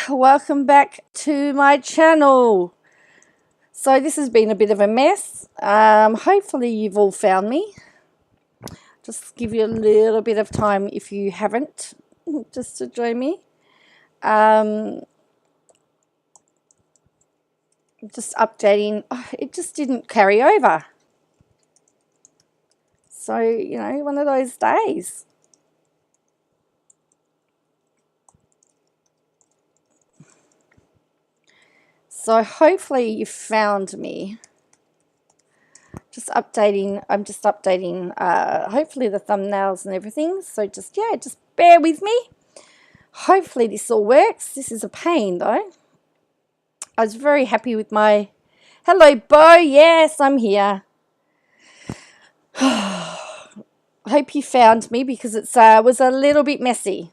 welcome back to my channel. So this has been a bit of a mess. Hopefully you've all found me. Just give you a little bit of time if you haven't, just to join me. Just updating. Oh, it just didn't carry over. So, you know, one of those days. So hopefully you found me. Just updating, I'm just updating hopefully the thumbnails and everything. So just bear with me. Hopefully this all works. This is a pain though. I was very happy with my, hello Bo, yes I'm here. Hope you found me because it was a little bit messy.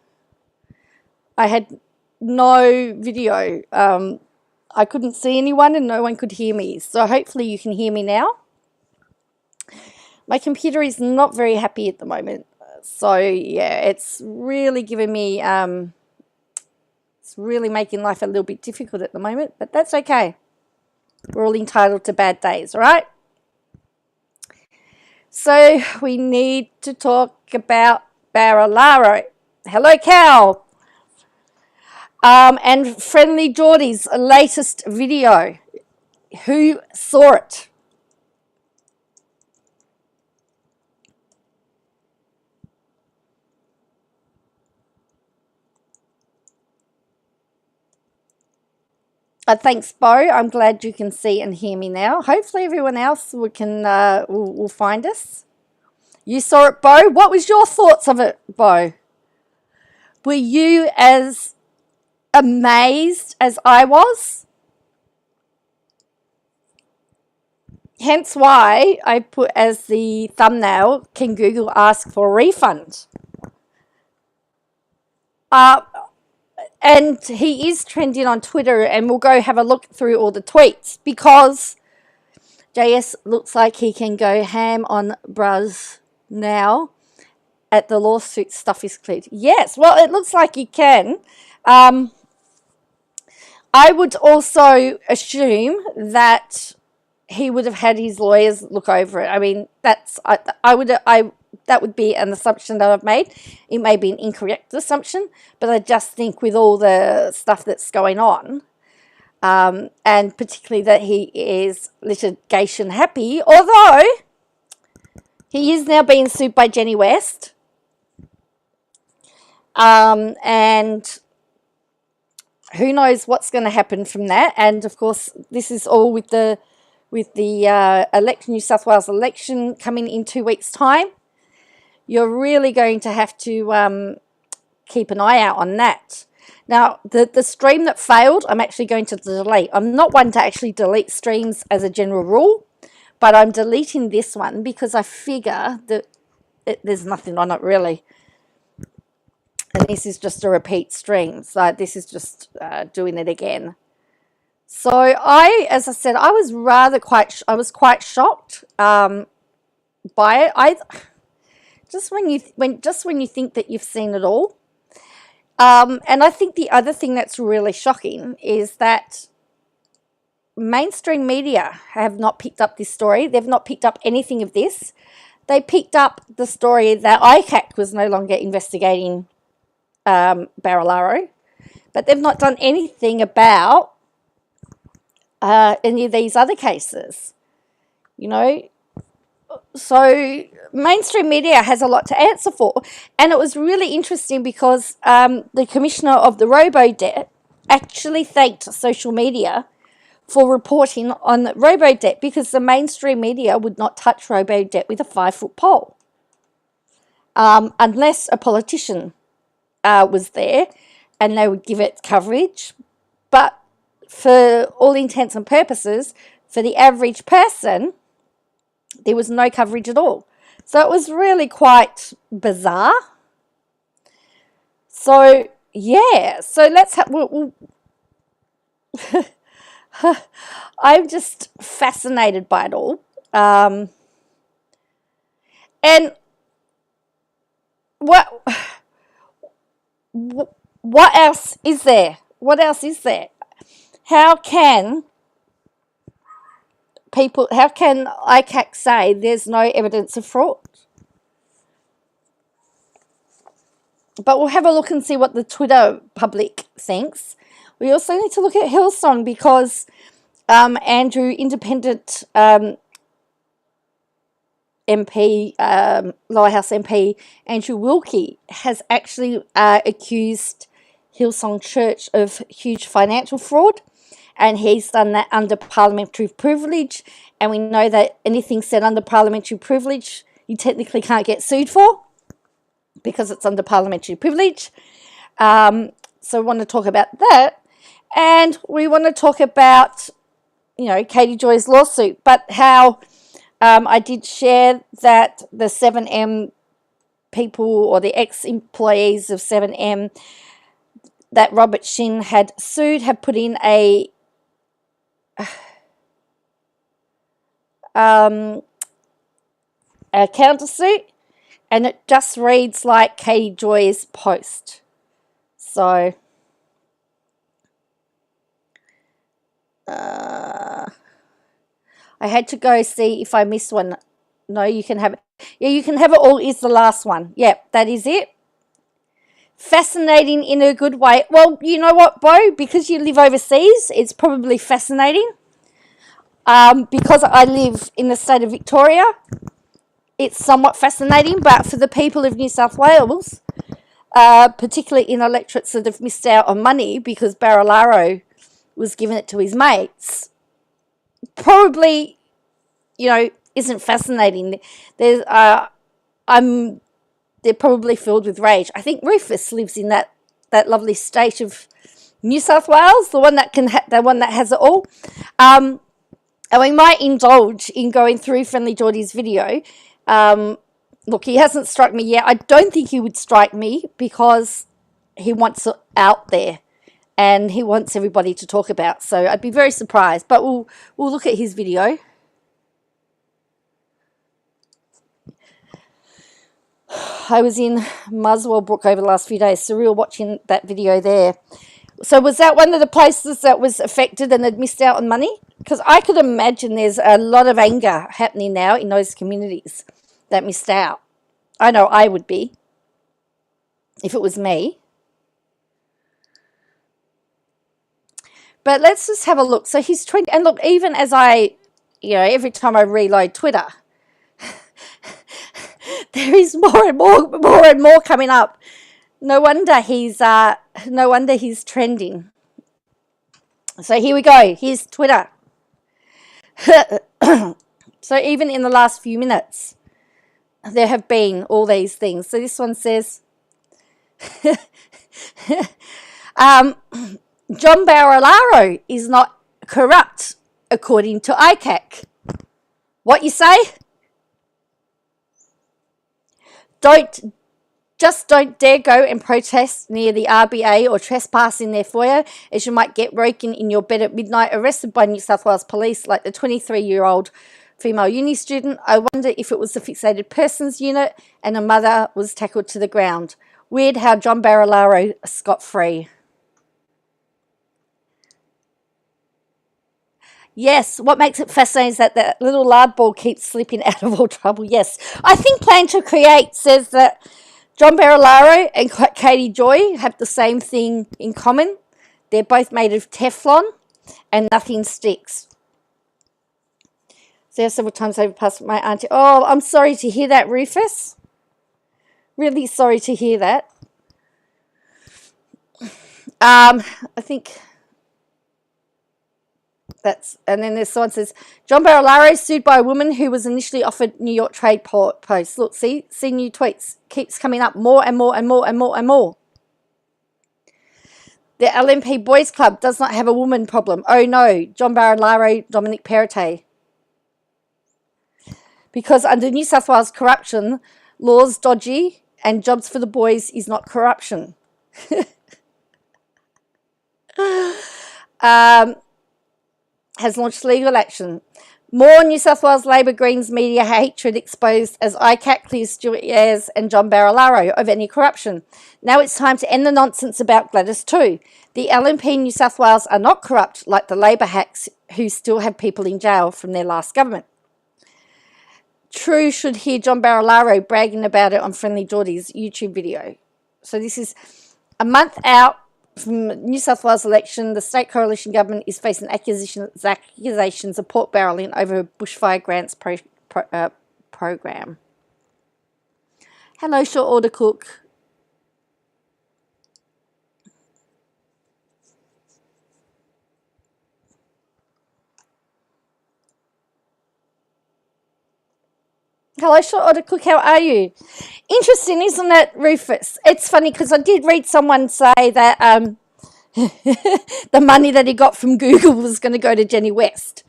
I had no video. I couldn't see anyone and no one could hear me. So hopefully you can hear me now. My computer is not very happy at the moment. So yeah, it's really giving me, it's really making life a little bit difficult at the moment. But that's okay. We're all entitled to bad days, all right? So we need to talk about Barilaro. Hello, Cal. And Friendly Geordie's latest video. Who saw it? Thanks, Bo. I'm glad you can see and hear me now. Hopefully everyone else will find us. You saw it, Bo. What was your thoughts of it, Bo? Were you as amazed as I was? Hence why I put as the thumbnail, can Google ask for a refund? And he is trending on Twitter, and we'll go have a look through all the tweets because JS looks like he can go ham on bruz now at the lawsuit stuff is cleared. Yes, well, it looks like he can. I would also assume that he would have had his lawyers look over it. I mean, that would be an assumption that I've made. It may be an incorrect assumption, but I just think with all the stuff that's going on, and particularly that he is litigation happy, although he is now being sued by Jenny West, and who knows what's going to happen from that. And of course, this is all with the New South Wales election coming in 2 weeks' time. You're really going to have to keep an eye out on that. Now, the stream that failed, I'm actually going to delete. I'm not one to actually delete streams as a general rule, but I'm deleting this one because I figure that there's nothing on it really. And this is just a repeat stream. So this is just doing it again. So as I said, I was quite shocked by it. Just when you think that you've seen it all. And I think the other thing that's really shocking is that mainstream media have not picked up this story. They've not picked up anything of this. They picked up the story that ICAC was no longer investigating Barilaro, but they've not done anything about any of these other cases, you know. So mainstream media has a lot to answer for, and it was really interesting because the commissioner of the robo-debt actually thanked social media for reporting on robo-debt because the mainstream media would not touch robo-debt with a 5-foot pole unless a politician was there and they would give it coverage. But for all intents and purposes, for the average person, there was no coverage at all. So it was really quite bizarre. So yeah, so let's have, I'm just fascinated by it all. And what else is there? What else is there? How can ICAC say there's no evidence of fraud? But we'll have a look and see what the Twitter public thinks. We also need to look at Hillsong because Andrew, independent MP, Lower House MP, Andrew Wilkie, has actually accused Hillsong Church of huge financial fraud, and he's done that under parliamentary privilege, and we know that anything said under parliamentary privilege you technically can't get sued for because it's under parliamentary privilege. So we want to talk about that, and we want to talk about, you know, Katie Joy's lawsuit, but how I did share that the 7M people, or the ex-employees of 7M that Robert Shin had sued, have put in a countersuit, and it just reads like Katie Joy's post. So I had to go see if I missed one. No, you can have it. Yeah, you can have it all is the last one. Yep, that is it. Fascinating in a good way. Well, you know what, Bo? Because you live overseas, it's probably fascinating. Because I live in the state of Victoria, it's somewhat fascinating. But for the people of New South Wales, particularly in electorates that have missed out on money because Barilaro was giving it to his mates, probably, you know, isn't fascinating. They're probably filled with rage. I think Rufus lives in that lovely state of New South Wales, the one that has it all. And we might indulge in going through Friendly Geordie's video. Look, he hasn't struck me yet. I don't think he would strike me because he wants it out there and he wants everybody to talk about. So I'd be very surprised. But we'll look at his video. I was in Muswell Brook over the last few days. Surreal watching that video there. So was that one of the places that was affected and had missed out on money? Because I could imagine there's a lot of anger happening now in those communities that missed out. I know I would be if it was me. But let's just have a look. So he's trying, and look, even as I, you know, every time I reload Twitter, there is more and more coming up. No wonder he's trending. So here we go. Here's Twitter. So even in the last few minutes, there have been all these things. So this one says, John Barilaro is not corrupt according to ICAC. What you say? Don't dare go and protest near the RBA or trespass in their foyer, as you might get broken in your bed at midnight, arrested by New South Wales Police like the 23-year-old female uni student. I wonder if it was the fixated persons unit and a mother was tackled to the ground. Weird how John Barilaro scot-free. Yes, what makes it fascinating is that that little lard ball keeps slipping out of all trouble. Yes, I think Plan to Create says that John Barilaro and Katie Joy have the same thing in common. They're both made of Teflon and nothing sticks. So several times over past my auntie. Oh, I'm sorry to hear that, Rufus. Really sorry to hear that. I think that's, and then there's someone says, John Barilaro sued by a woman who was initially offered New York trade post. Look, see new tweets. Keeps coming up more and more and more and more and more. The LNP Boys Club does not have a woman problem. Oh no, John Barilaro, Dominic Perrottet. Because under New South Wales corruption, laws dodgy and jobs for the boys is not corruption. Has launched legal action. More New South Wales Labor Greens media hatred exposed as ICAC clears Stuart Ayres and John Barilaro of any corruption. Now it's time to end the nonsense about Gladys too. The LNP in New South Wales are not corrupt like the Labor hacks who still have people in jail from their last government. True should hear John Barilaro bragging about it on Friendly Geordie's YouTube video. So this is a month out from New South Wales election. The state coalition government is facing accusations of pork barrelling over a bushfire grants program. Hello, short order cook. Hello, short order cook. How are you? Interesting, isn't it, Rufus? It's funny because I did read someone say that the money that he got from Google was going to go to Jenny West.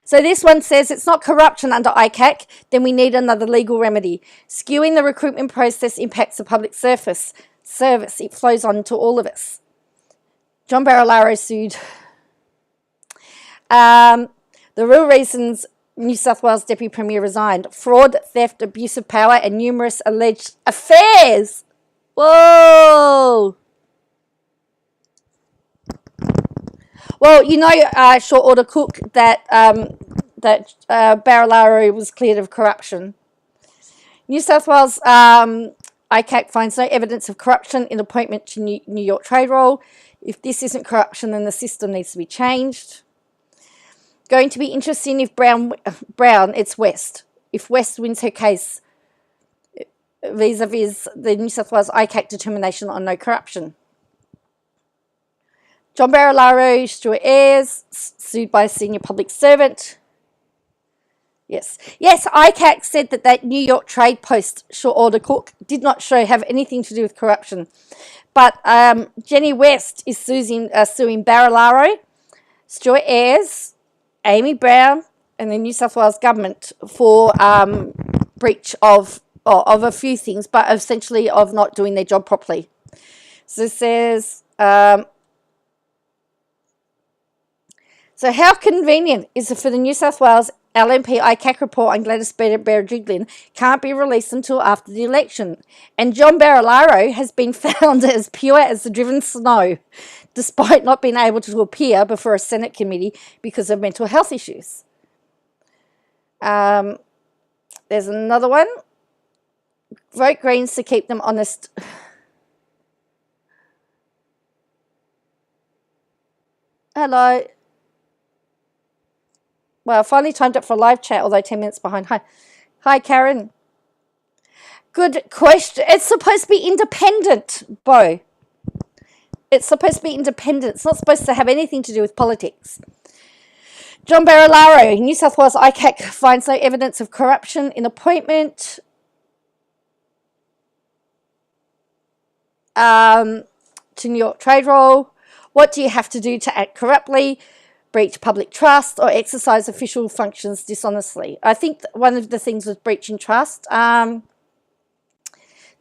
So this one says it's not corruption under ICAC, then we need another legal remedy. Skewing the recruitment process impacts the public service. It flows on to all of us. John Barilaro sued. The real reasons New South Wales Deputy Premier resigned: fraud, theft, abuse of power, and numerous alleged affairs. Whoa! Well, you know, short order cook, that Barilaro was cleared of corruption. New South Wales ICAC finds no evidence of corruption in appointment to New York trade role. If this isn't corruption, then the system needs to be changed. Going to be interesting if Brown, it's West. If West wins her case vis-a-vis the New South Wales ICAC determination on no corruption. John Barilaro, Stuart Ayres, sued by a senior public servant. Yes, ICAC said that New York trade post short order cook did not have anything to do with corruption. But Jenny West is suing Barilaro, Stuart Ayres, Amy Brown and the New South Wales government for breach of a few things, but essentially of not doing their job properly. So it says, so how convenient is it for the New South Wales LNP ICAC report on Gladys Berejiklian can't be released until after the election, and John Barilaro has been found as pure as the driven snow, despite not being able to appear before a Senate committee because of mental health issues. There's another one. Vote Greens to keep them honest. Hello. Well, I finally timed up for a live chat, although 10 minutes behind. Hi, Karen. Good question. It's supposed to be independent, Bo. It's supposed to be independent. It's not supposed to have anything to do with politics. John Barilaro, New South Wales ICAC finds no evidence of corruption in appointment to New York trade role. What do you have to do to act corruptly, breach public trust, or exercise official functions dishonestly? I think one of the things was breaching trust.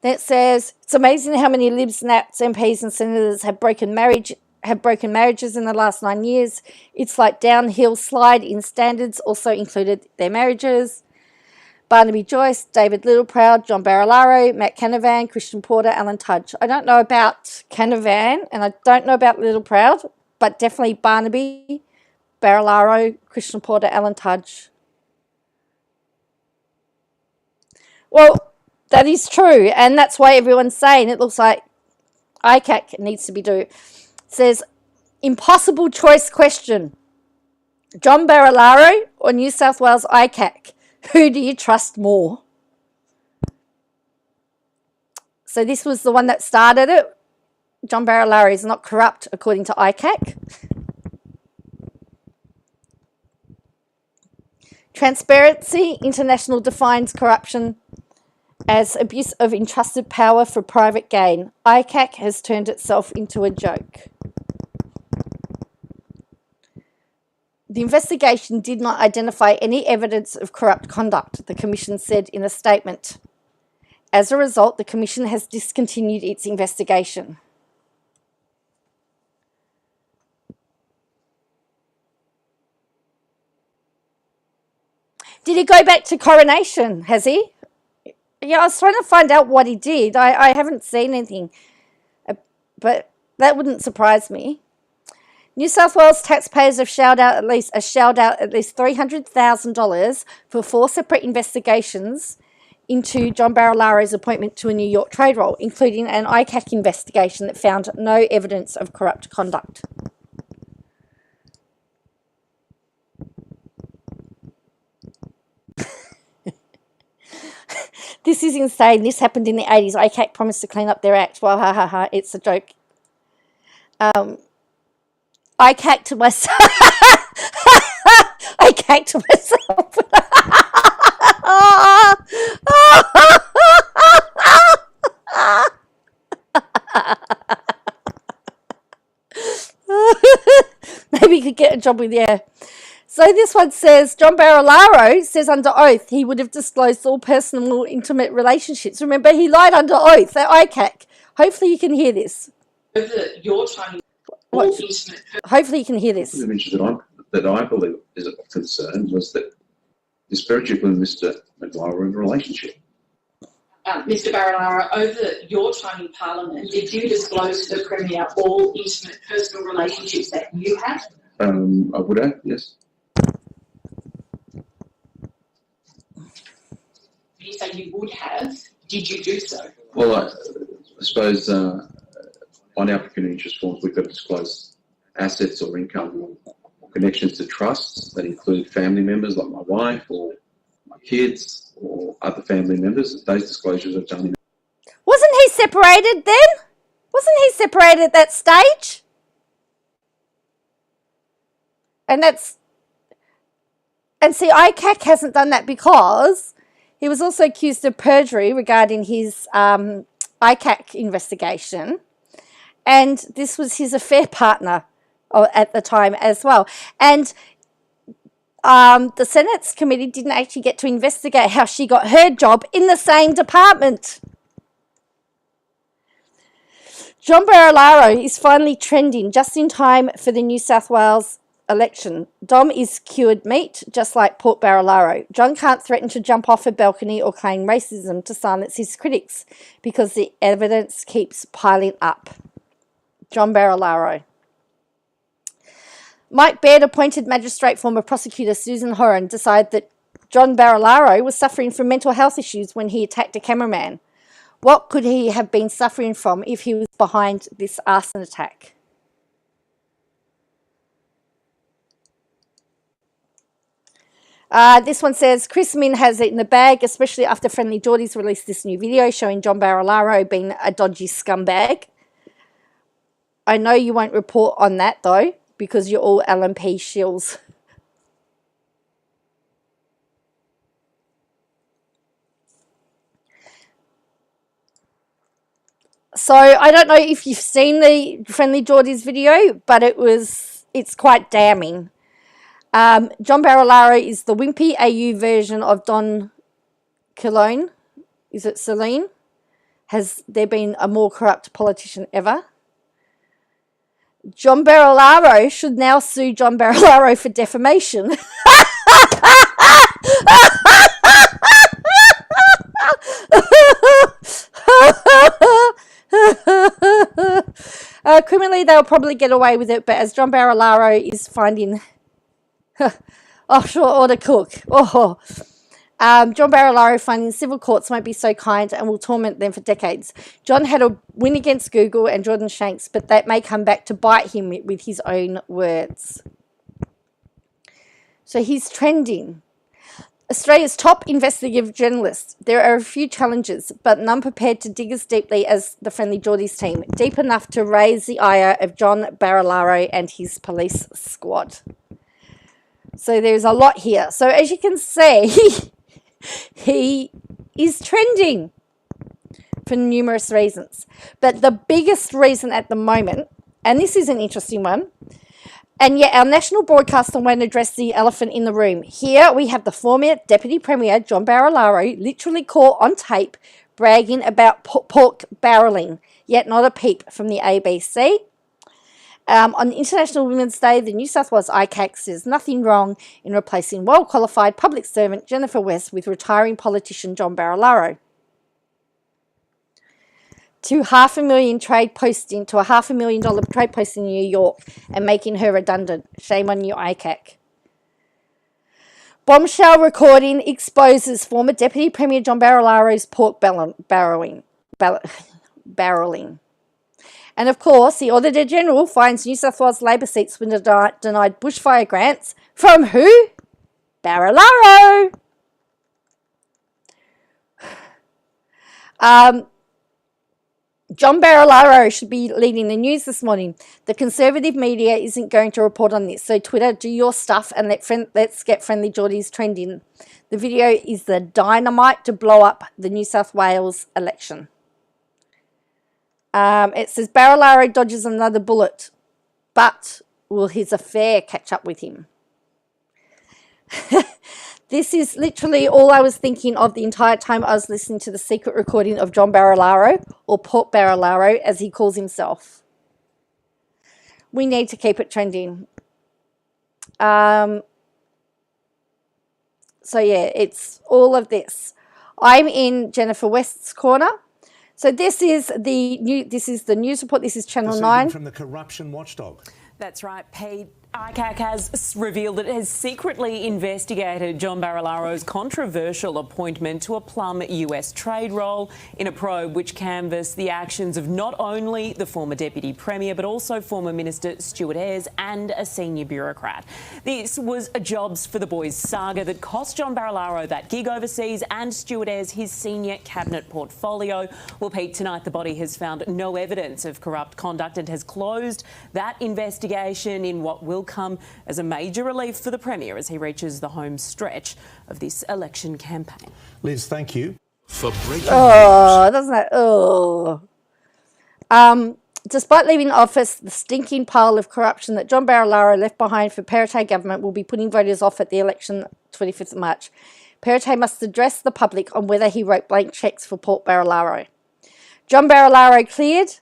That says it's amazing how many Libs, Nats, MPs, and senators have broken marriages in the last 9 years. It's like downhill slide in standards also included their marriages. Barnaby Joyce, David Littleproud, John Barilaro, Matt Canavan, Christian Porter, Alan Tudge. I don't know about Canavan and I don't know about Littleproud, but definitely Barnaby, Barilaro, Christian Porter, Alan Tudge. Well, that is true, and that's why everyone's saying it looks like ICAC needs to be doing. It says, impossible choice question. John Barilaro or New South Wales ICAC? Who do you trust more? So this was the one that started it. John Barilaro is not corrupt according to ICAC. Transparency International defines corruption as abuse of entrusted power for private gain. ICAC has turned itself into a joke. The investigation did not identify any evidence of corrupt conduct, the Commission said in a statement. As a result, the Commission has discontinued its investigation. Did he go back to Coronation? Has he? Yeah, I was trying to find out what he did. I haven't seen anything, but that wouldn't surprise me. New South Wales taxpayers have shelled out at least $300,000 for 4 separate investigations into John Barilaro's appointment to a New York trade role, including an ICAC investigation that found no evidence of corrupt conduct. This is insane. This happened in the 80s. ICAC promised to clean up their act. Well, ha ha ha. It's a joke. I cacked myself. I cacked myself. Maybe you could get a job with, yeah. So this one says, John Barilaro says under oath he would have disclosed all personal intimate relationships. Remember, he lied under oath at ICAC. Hopefully you can hear this. Over your time. Hopefully you can hear this. The mention that I believe is of concern was that the Spiritual and Mr. McGuire were in a relationship. Mr. Barilaro, over your time in Parliament, did you disclose to the Premier all intimate personal relationships that you had? I would have, yes. You say you would have. Did you do so? Well, I suppose on applicant interest forms, we've got to disclose assets or income or connections to trusts that include family members like my wife or my kids or other family members. Those disclosures are done. Wasn't he separated then? Wasn't he separated at that stage? And see, ICAC hasn't done that because he was also accused of perjury regarding his ICAC investigation. And this was his affair partner at the time as well. And the Senate's committee didn't actually get to investigate how she got her job in the same department. John Barilaro is finally trending just in time for the New South Wales election. Dom is cured meat, just like Port Barilaro. John can't threaten to jump off a balcony or claim racism to silence his critics because the evidence keeps piling up. John Barilaro. Mike Baird, appointed magistrate former prosecutor Susan Horan, decided that John Barilaro was suffering from mental health issues when he attacked a cameraman. What could he have been suffering from if he was behind this arson attack? This one says, Chris Min has it in the bag, especially after Friendly Geordies released this new video showing John Barilaro being a dodgy scumbag. I know you won't report on that, though, because you're all LNP shills. So, I don't know if you've seen the Friendly Geordies video, but it's quite damning. John Barilaro is the wimpy AU version of Don Cologne. Is it Celine? Has there been a more corrupt politician ever? John Barilaro should now sue John Barilaro for defamation. Criminally, they'll probably get away with it, but as John Barilaro is finding offshore order cook. John Barilaro finding civil courts won't be so kind and will torment them for decades. John had a win against Google and Jordan Shanks, but that may come back to bite him with his own words. So he's trending. Australia's top investigative journalist. There are a few challenges, but none prepared to dig as deeply as the Friendly Geordies team, deep enough to raise the ire of John Barilaro and his police squad. So there's a lot here. So as you can see, he is trending for numerous reasons. But the biggest reason at the moment, and this is an interesting one, and yet our national broadcaster won't address the elephant in the room. Here we have the former Deputy Premier, John Barilaro, literally caught on tape bragging about pork barrelling, yet not a peep from the ABC. On International Women's Day, the New South Wales ICAC says nothing wrong in replacing well-qualified public servant Jennifer West with retiring politician John Barilaro. To a $500,000 trade posting in New York and making her redundant. Shame on you, ICAC. Bombshell recording exposes former Deputy Premier John Barilaro's pork barrelling. And of course, the Auditor General finds New South Wales Labor seats were denied bushfire grants from who? Barilaro. John Barilaro should be leading the news this morning. The Conservative media isn't going to report on this. So Twitter, do your stuff and let's get Friendly Geordies trending. The video is the dynamite to blow up the New South Wales election. It says Barilaro dodges another bullet, but will his affair catch up with him? This is literally all I was thinking of the entire time I was listening to the secret recording of John Barilaro, or Port Barilaro, as he calls himself. We need to keep it trending. So yeah, it's all of this. I'm in Jennifer West's corner. So this is the news report. This is Channel 9 from the Corruption Watchdog. That's right, Pete. ICAC has revealed that it has secretly investigated John Barilaro's controversial appointment to a plum US trade role in a probe which canvassed the actions of not only the former Deputy Premier but also former Minister Stuart Ayres and a senior bureaucrat. This was a jobs for the boys saga that cost John Barilaro that gig overseas and Stuart Ayres his senior cabinet portfolio. Well, Pete, tonight the body has found no evidence of corrupt conduct and has closed that investigation in what will come as a major relief for the Premier as he reaches the home stretch of this election campaign. Liz, thank you. For breaking news. Doesn't that? Despite leaving office, the stinking pile of corruption that John Barilaro left behind for Perrottet government will be putting voters off at the election 25th of March. Perrottet must address the public on whether he wrote blank cheques for Port Barilaro. John Barilaro cleared.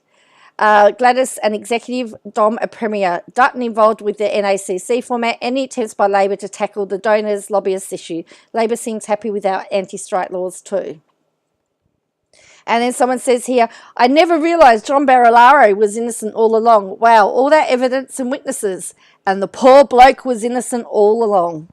Gladys, an executive, Dom, a premier. Dutton involved with the NACC format. Any attempts by Labor to tackle the donors, lobbyists issue. Labor seems happy with our anti-strike laws too. And then someone says here, I never realised John Barilaro was innocent all along. Wow, all that evidence and witnesses. And the poor bloke was innocent all along.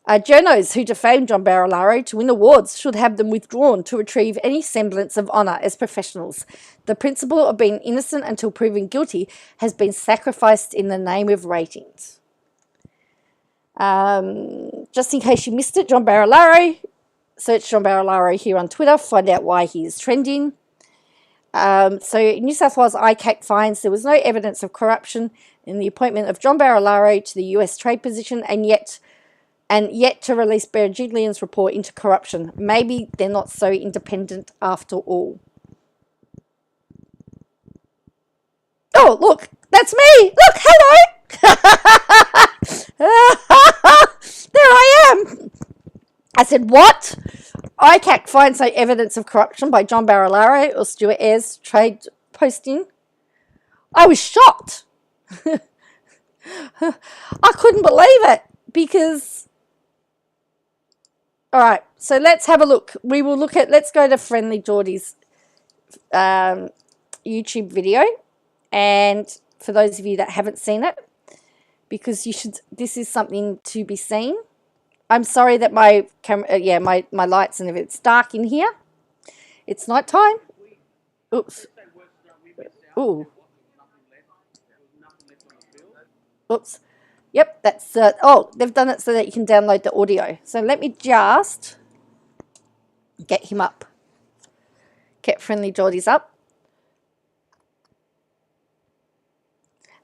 Journos who defamed John Barilaro to win awards should have them withdrawn to retrieve any semblance of honour as professionals. The principle of being innocent until proven guilty has been sacrificed in the name of ratings. Just in case you missed it, John Barilaro, search John Barilaro here on Twitter, find out why he is trending. So New South Wales ICAC finds there was no evidence of corruption in the appointment of John Barilaro to the US trade position and yet to release Berejiklian's report into corruption. Maybe they're not so independent after all. Oh, look, that's me. Look, hello. There I am. I said, what? ICAC finds no evidence of corruption by John Barilaro or Stuart Ayres trade posting. I was shocked. I couldn't believe it because... All right, so let's have a look. Let's go to Friendly Geordie's YouTube video. And for those of you that haven't seen it, because this is something to be seen. I'm sorry that my camera, my lights and it's dark in here. It's night time. Oops. Ooh. Oops. Yep, that's, they've done it so that you can download the audio. So let me just get him up. Get Friendly Geordies up.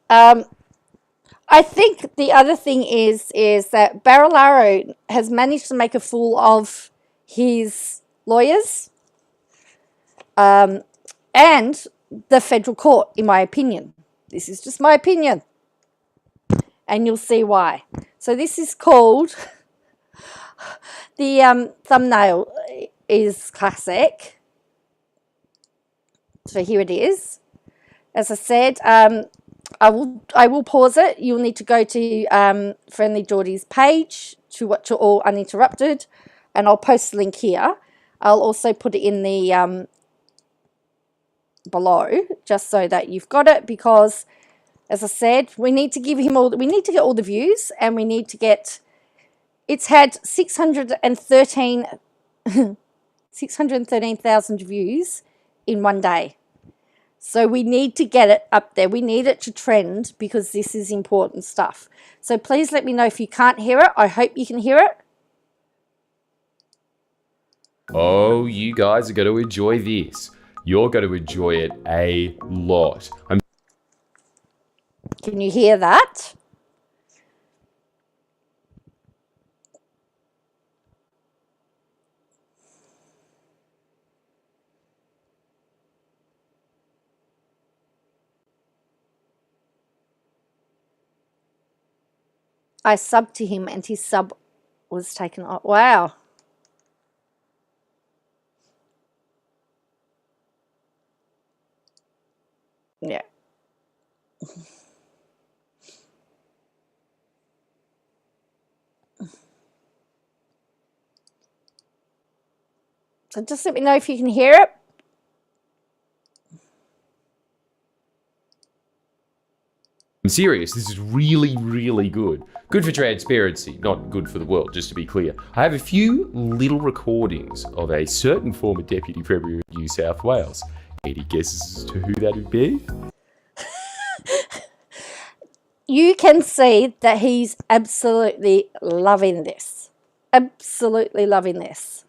I think the other thing is that Barilaro has managed to make a fool of his lawyers and the federal court, in my opinion. This is just my opinion. And you'll see why. So this is called, the thumbnail is classic. So here it is. As I said, I will pause it. You'll need to go to Friendly Geordie's page to watch it all uninterrupted, and I'll post the link here. I'll also put it in the below, just so that you've got it, because as I said, we need to give him we need to get all the views, and we need to get, it's had 613,000 views in one day. So we need to get it up there. We need it to trend, because this is important stuff. So please let me know if you can't hear it. I hope you can hear it. Oh, you guys are going to enjoy this. You're going to enjoy it a lot. Can you hear that? I subbed to him and his sub was taken off. Wow. Yeah. So just let me know if you can hear it. I'm serious, this is really, really good. Good for transparency, not good for the world, just to be clear. I have a few little recordings of a certain former Deputy Premier of New South Wales. Any guesses as to who that would be? You can see that he's absolutely loving this. Absolutely loving this.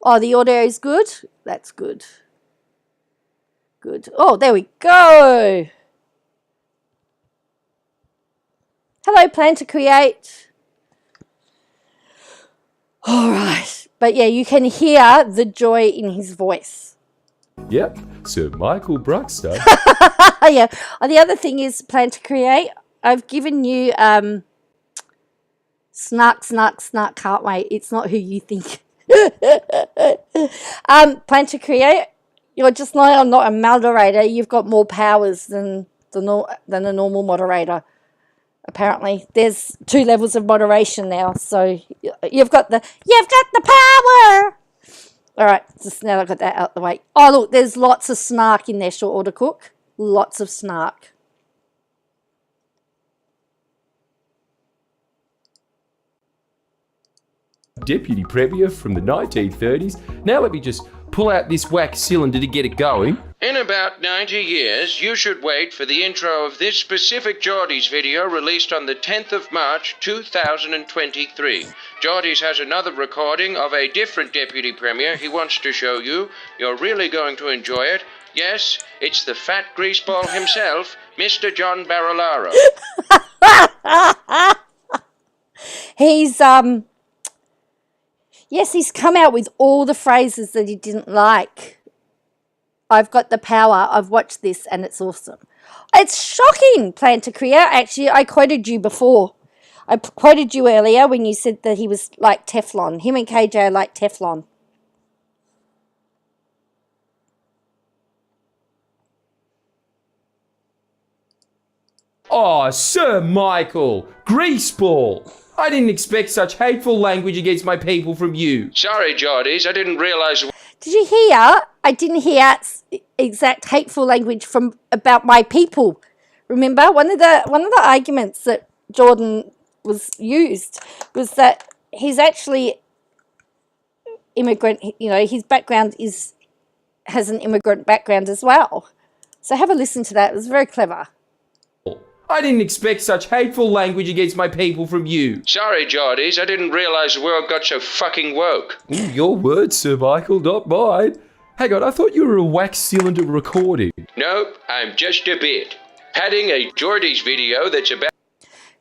Oh, the audio is good? That's good. Good. Oh, there we go. Hello, Plan to Create. All right. But yeah, you can hear the joy in his voice. Yep, Sir Michael Bruxter. Yeah. Oh, the other thing is, Plan to Create, I've given you snark, can't wait. It's not who you think. Plan to Create, you're just not a moderator. You've got more powers than a normal moderator. Apparently, there's 2 levels of moderation now, so you've got the power. All right, just now I've got that out the way. Oh, look, there's lots of snark in there, Short Order Cook. Lots of snark. Deputy Premier from the 1930s. Now let me just pull out this wax cylinder to get it going. In about 90 years, you should wait for the intro of this specific Geordie's video released on the 10th of March 2023. Geordie's has another recording of a different Deputy Premier he wants to show you. You're really going to enjoy it. Yes, it's the fat greaseball himself, Mr. John Barilaro. Yes, he's come out with all the phrases that he didn't like. I've got the power. I've watched this and it's awesome. It's shocking, Plan to Create. Actually, I quoted you before. I quoted you earlier when you said that he was like Teflon. Him and KJ are like Teflon. Oh, Sir Michael, greaseball. I didn't expect such hateful language against my people from you. Sorry, Geordies, I didn't realise... Did you hear? I didn't hear exact hateful language about my people. Remember, one of the arguments that Jordan was used was that he's actually immigrant. You know, his background has an immigrant background as well. So have a listen to that. It was very clever. I didn't expect such hateful language against my people from you. Sorry, Geordies, I didn't realise the world got so fucking woke. Your words, Sir Michael, not mine. Hang on, I thought you were a wax cylinder recording. Nope, I'm just a bit. Padding a Geordie's video that's about...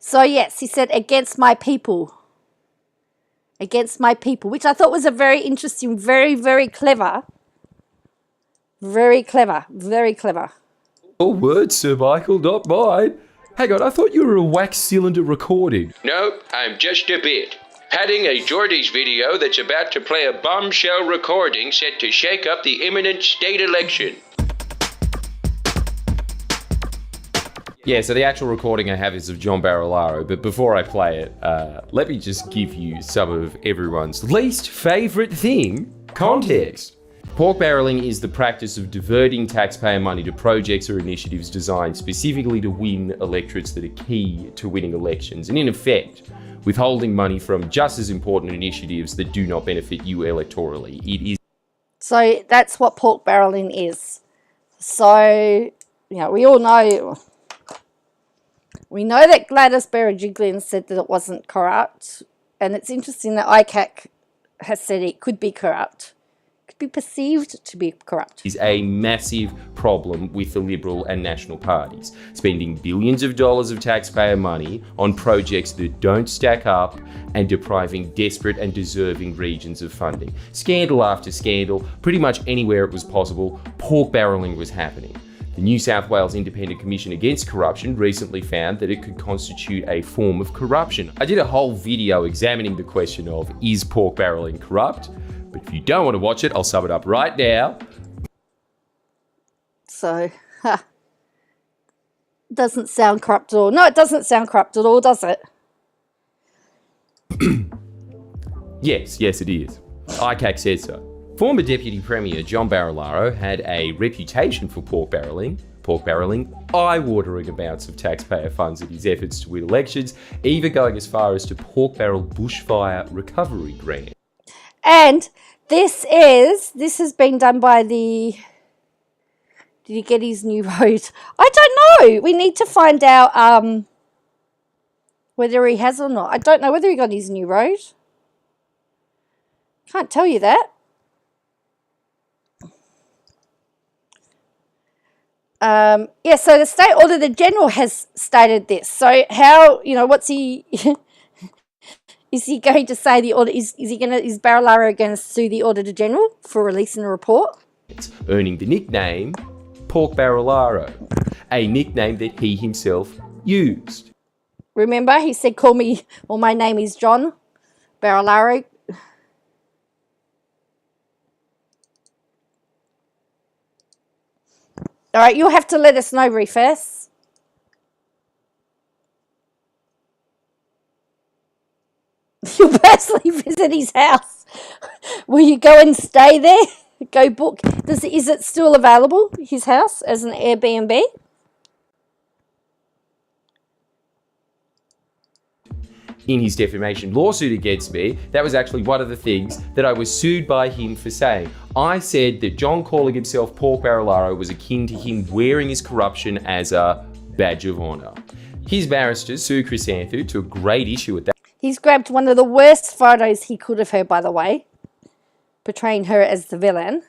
So yes, he said, against my people. Against my people, which I thought was a very interesting, very, very clever. Very clever, very clever. Your words, Sir Michael, not mine. Hang on, I thought you were a wax cylinder recording. Nope, I'm just a bit. Padding a Geordie's video that's about to play a bombshell recording set to shake up the imminent state election. Yeah, so the actual recording I have is of John Barilaro, but before I play it, let me just give you some of everyone's least favourite thing, context. Pork barreling is the practice of diverting taxpayer money to projects or initiatives designed specifically to win electorates that are key to winning elections, and in effect, withholding money from just as important initiatives that do not benefit you electorally. It is. So that's what pork barreling is. So, you know, we all know... We know that Gladys Berejiklian said that it wasn't corrupt, and it's interesting that ICAC has said it could be corrupt, could be perceived to be corrupt. Is a massive problem with the Liberal and National parties, spending billions of dollars of taxpayer money on projects that don't stack up and depriving desperate and deserving regions of funding. Scandal after scandal, pretty much anywhere it was possible, pork barreling was happening. The New South Wales Independent Commission Against Corruption recently found that it could constitute a form of corruption. I did a whole video examining the question of, is pork barreling corrupt? But if you don't want to watch it, I'll sum it up right now. So, doesn't sound corrupt at all. No, it doesn't sound corrupt at all, does it? Yes, it is. ICAC says so. Former Deputy Premier John Barilaro had a reputation for pork barreling, eye-watering amounts of taxpayer funds in his efforts to win elections, even going as far as to pork barrel bushfire recovery grant. And this has been done by the... Did he get his new road? I don't know. We need to find out whether he has or not. I don't know whether he got his new road. Can't tell you that. Yeah, so the State Auditor General has stated this. So how, you know, what's he... Is he going to say the audit? Is Barilaro going to sue the Auditor General for releasing a report? It's earning the nickname Pork Barilaro, a nickname that he himself used. Remember, he said, "Call me," well, my name is John Barilaro. All right, you'll have to let us know, Reefers. You'll personally visit his house. Will you go and stay there? Go book. Is it still available, his house, as an Airbnb? In his defamation lawsuit against me, that was actually one of the things that I was sued by him for saying. I said that John calling himself Pork Barilaro was akin to him wearing his corruption as a badge of honour. His barristers, Sue Chrysanthou, took great issue with that. He's grabbed one of the worst photos he could of her, by the way, portraying her as the villain.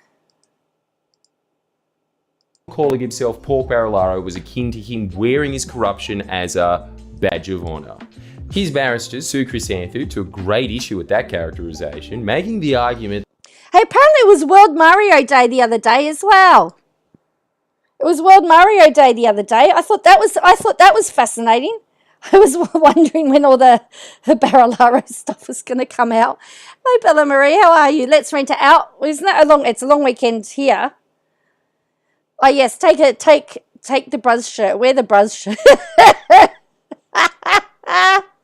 Calling himself Pork Barilaro was akin to him wearing his corruption as a badge of honour. His barristers, Sue Chrysanthou, took great issue with that characterisation, making the argument... Hey, apparently it was World Mario Day the other day as well. It was World Mario Day the other day. I thought that was fascinating. I was wondering when all the Barilaro stuff was going to come out. Hey, Bella Marie, how are you? Let's rent it out. Isn't it it's a long weekend here. Oh yes, take the bruz shirt. Wear the bruz shirt.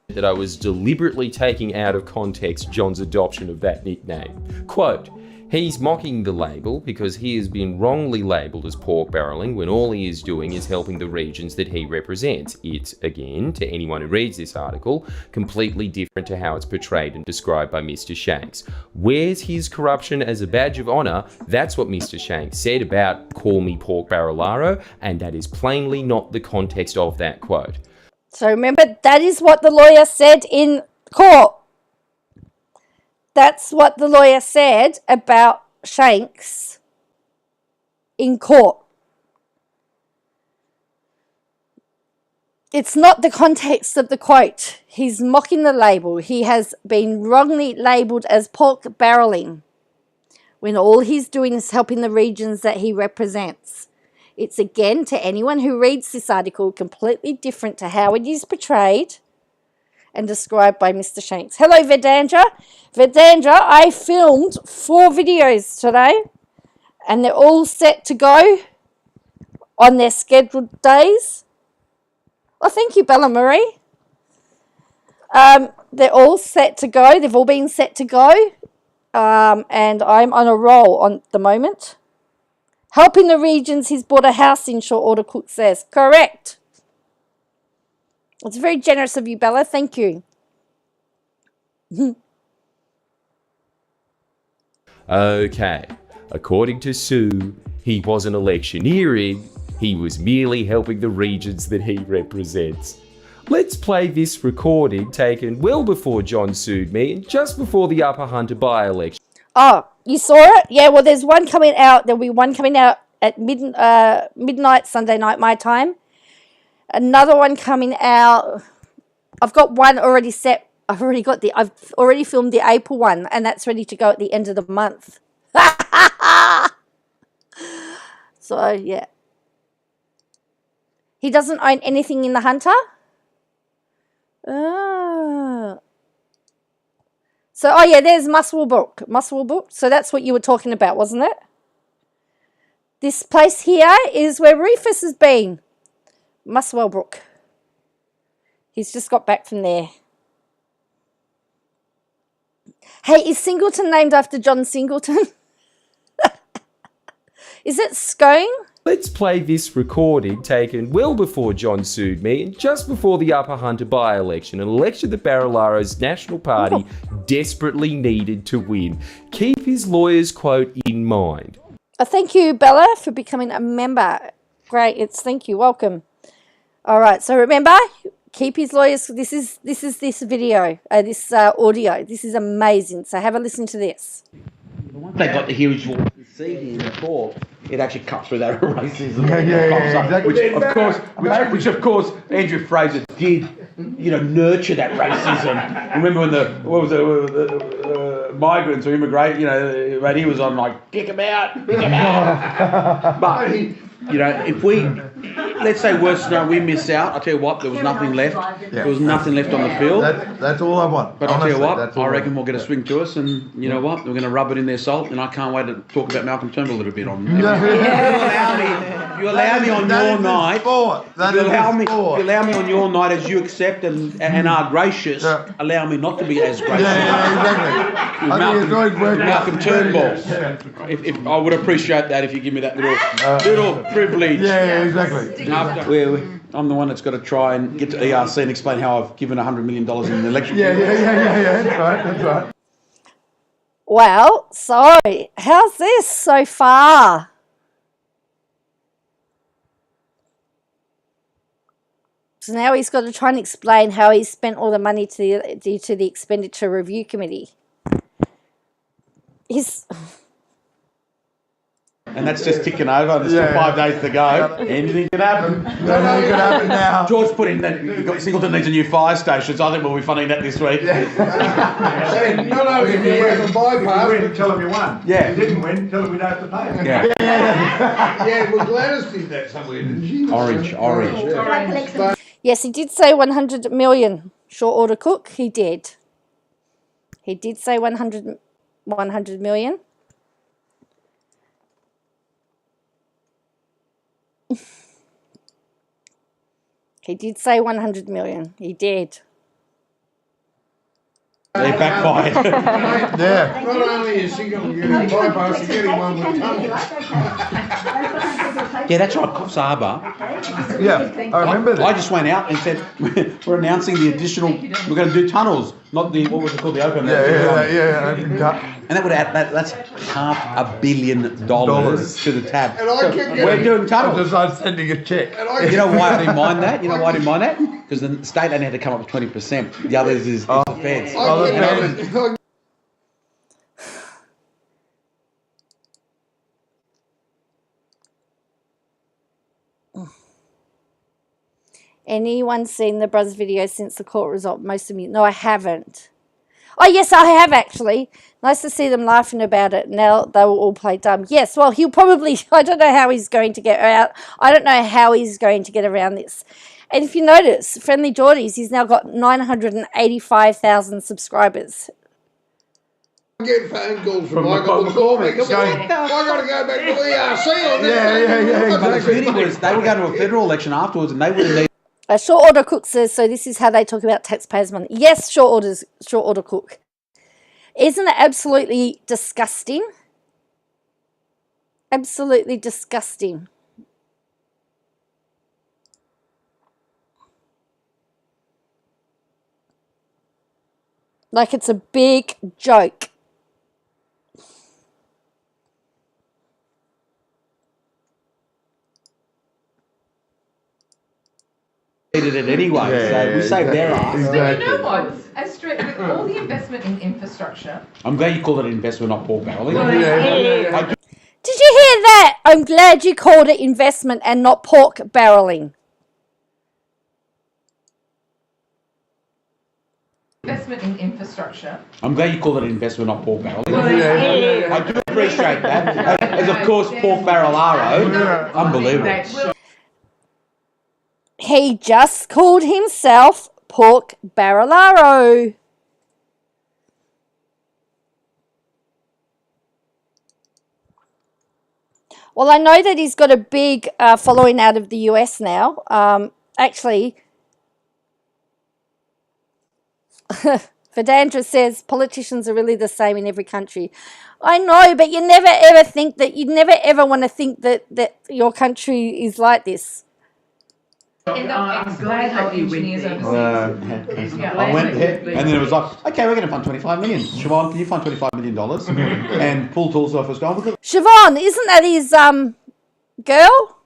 that I was deliberately taking out of context John's adoption of that nickname. Quote, he's mocking the label because he has been wrongly labelled as pork barreling when all he is doing is helping the regions that he represents. It's, again, to anyone who reads this article, completely different to how it's portrayed and described by Mr. Shanks. Where's his corruption as a badge of honour? That's what Mr. Shanks said about call me pork barrelaro, and that is plainly not the context of that quote. So remember, that is what the lawyer said in court. That's what the lawyer said about Shanks in court. It's not the context of the quote. He's mocking the label. He has been wrongly labelled as pork barreling when all he's doing is helping the regions that he represents. It's, again, to anyone who reads this article, completely different to how it is portrayed and described by Mr. Shanks. Hello, Vedandra. Vedandra, I filmed 4 videos today, and they're all set to go on their scheduled days. Well, thank you, Bella Marie. They're all set to go. They've all been set to go. And I'm on a roll on the moment. Helping the regions, he's bought a house in short order, Cook says. Correct. It's very generous of you, Bella. Thank you. Okay. According to Sue, he wasn't electioneering. He was merely helping the regions that he represents. Let's play this recording taken well before John sued me and just before the Upper Hunter by-election. Oh, you saw it? Yeah, well, there's one coming out. There'll be one coming out at midnight, Sunday night, my time. Another one coming out. I've got one already set. I've already filmed the April one, and that's ready to go at the end of the month. So, yeah. He doesn't own anything in the Hunter? Oh. So, oh yeah, there's Muswellbrook. So that's what you were talking about, wasn't it? This place here is where Rufus has been. Muswellbrook. He's just got back from there. Hey, is Singleton named after John Singleton? Is it Scone? Let's play this recording taken well before John sued me and just before the Upper Hunter by-election, an election that Barilaro's National Party desperately needed to win. Keep his lawyer's quote in mind. Thank you, Bella, for becoming a member. Great, thank you, welcome. All right, so remember, keep his lawyers. This is this video, this audio. This is amazing. So have a listen to this. Once they got the huge wall to see here before, it actually cut through that racism. Exactly. Which of course Andrew Fraser did, nurture that racism. Remember when the migrants or immigrant, when he was on like kick him out. But if we, let's say worst scenario, we miss out. I tell you what, there was nothing left. Yeah. There was nothing left on the field. That's all I want. But honestly, I tell you what, I reckon we'll get a swing to us, and you know what, we're going to rub it in their salt. And I can't wait to talk about Malcolm Turnbull a little bit on. If you allow me on your night, if you allow me on your night, as you accept and are gracious, allow me not to be as gracious. Exactly. Malcolm Turnbull. If I would appreciate that if you give me that little privilege. Yeah, exactly. I'm the one that's got to try and get to ERC and explain how I've given $100 million in the election. Yeah. That's right. Well, so how's this so far? So now he's got to try and explain how he spent all the money to the Expenditure Review Committee. And that's just ticking over. There's still 5 days to go. Anything can happen. Anything can happen now. George put in that Singleton needs a new fire station, so I think we'll be funding that this week. Not only did you win, bypass, tell him you won. Yeah. If you didn't win, tell him we don't have to pay him. Yeah. Well, Gladys did that somewhere, didn't she? Orange. Yes, he did say 100 million. Short order Cook, he did. He did say 100 million. He did say 100 million. He did. They backfired. Yeah. Not only is Singleton getting bypass, he's getting one with tunnels. Yeah, that's right, Coffs Harbour. Yeah, I remember that. I just went out and said, we're announcing the additional, we're going to do tunnels, not the, what was it called, the open. Open cut. And that would add, that's $500 million to the tab. And I kept we're doing tunnels. I decided sending a check. You know why I didn't mind that? Because the state only had to come up with 20%. The others is the feds. Anyone seen the Bruz video since the court result? Most of me. No, I haven't. Oh, yes, I have actually. Nice to see them laughing about it. Now they will all play dumb. Yes, well, he'll probably, I don't know how he's going to get out. I don't know how he's going to get around this. And if you notice, Friendly Geordies, he's now got 985,000 subscribers. I get phone calls from Michael McCormick saying, I got to go back to ERC on this. Yeah, But the beauty was, they were going to a federal election afterwards and they wouldn't need A short order cook says, so this is how they talk about taxpayers' money. Yes, short order cook. Isn't it absolutely disgusting? Absolutely disgusting. Like it's a big joke. Needed it anyway, so we saved their ass. But you know what? With all the investment in infrastructure. I'm glad you called it an investment, not pork barreling. Did you hear that? I'm glad you called it investment and not pork barreling. Investment in infrastructure. I'm glad you called it an investment, not pork barreling. I do appreciate that. As of course, pork barrelaro. Unbelievable. He just called himself pork barrelaro. Well, I know that he's got a big following out of the US now. Actually, Vedandra says politicians are really the same in every country. I know, but you never ever think that, you never ever want to think that your country is like this. I'm glad that you engineers I went ahead, and then it was like, okay, we're going to fund 25 million. Siobhan, can you fund $25 million? And pull tools off us going, look at Siobhan, isn't that his girl?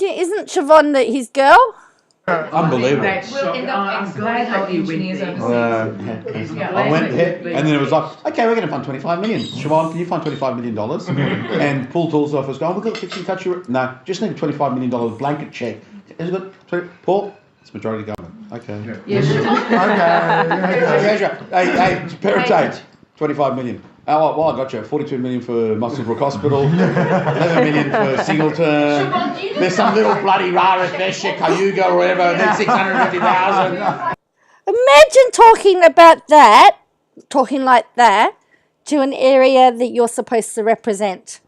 Yeah, isn't Siobhan his girl? unbelievable. I'm glad that you engineers I went ahead, and then it was like, okay, we're going to fund 25 million. Siobhan, can you fund $25 million? And pull tools off us going, we've got to touch your... No, just need a $25 million blanket check. Has it got 20... Paul? It's majority government. Okay. Yeah, sure. Hey, Peritage, 25 million. Oh, well, I got you. 42 million for Musselbrook Hospital, 11 million for Singleton. There's some little bloody rare Vesha, Cayuga or whatever, and then 650,000. Imagine talking about that, talking like that, to an area that you're supposed to represent.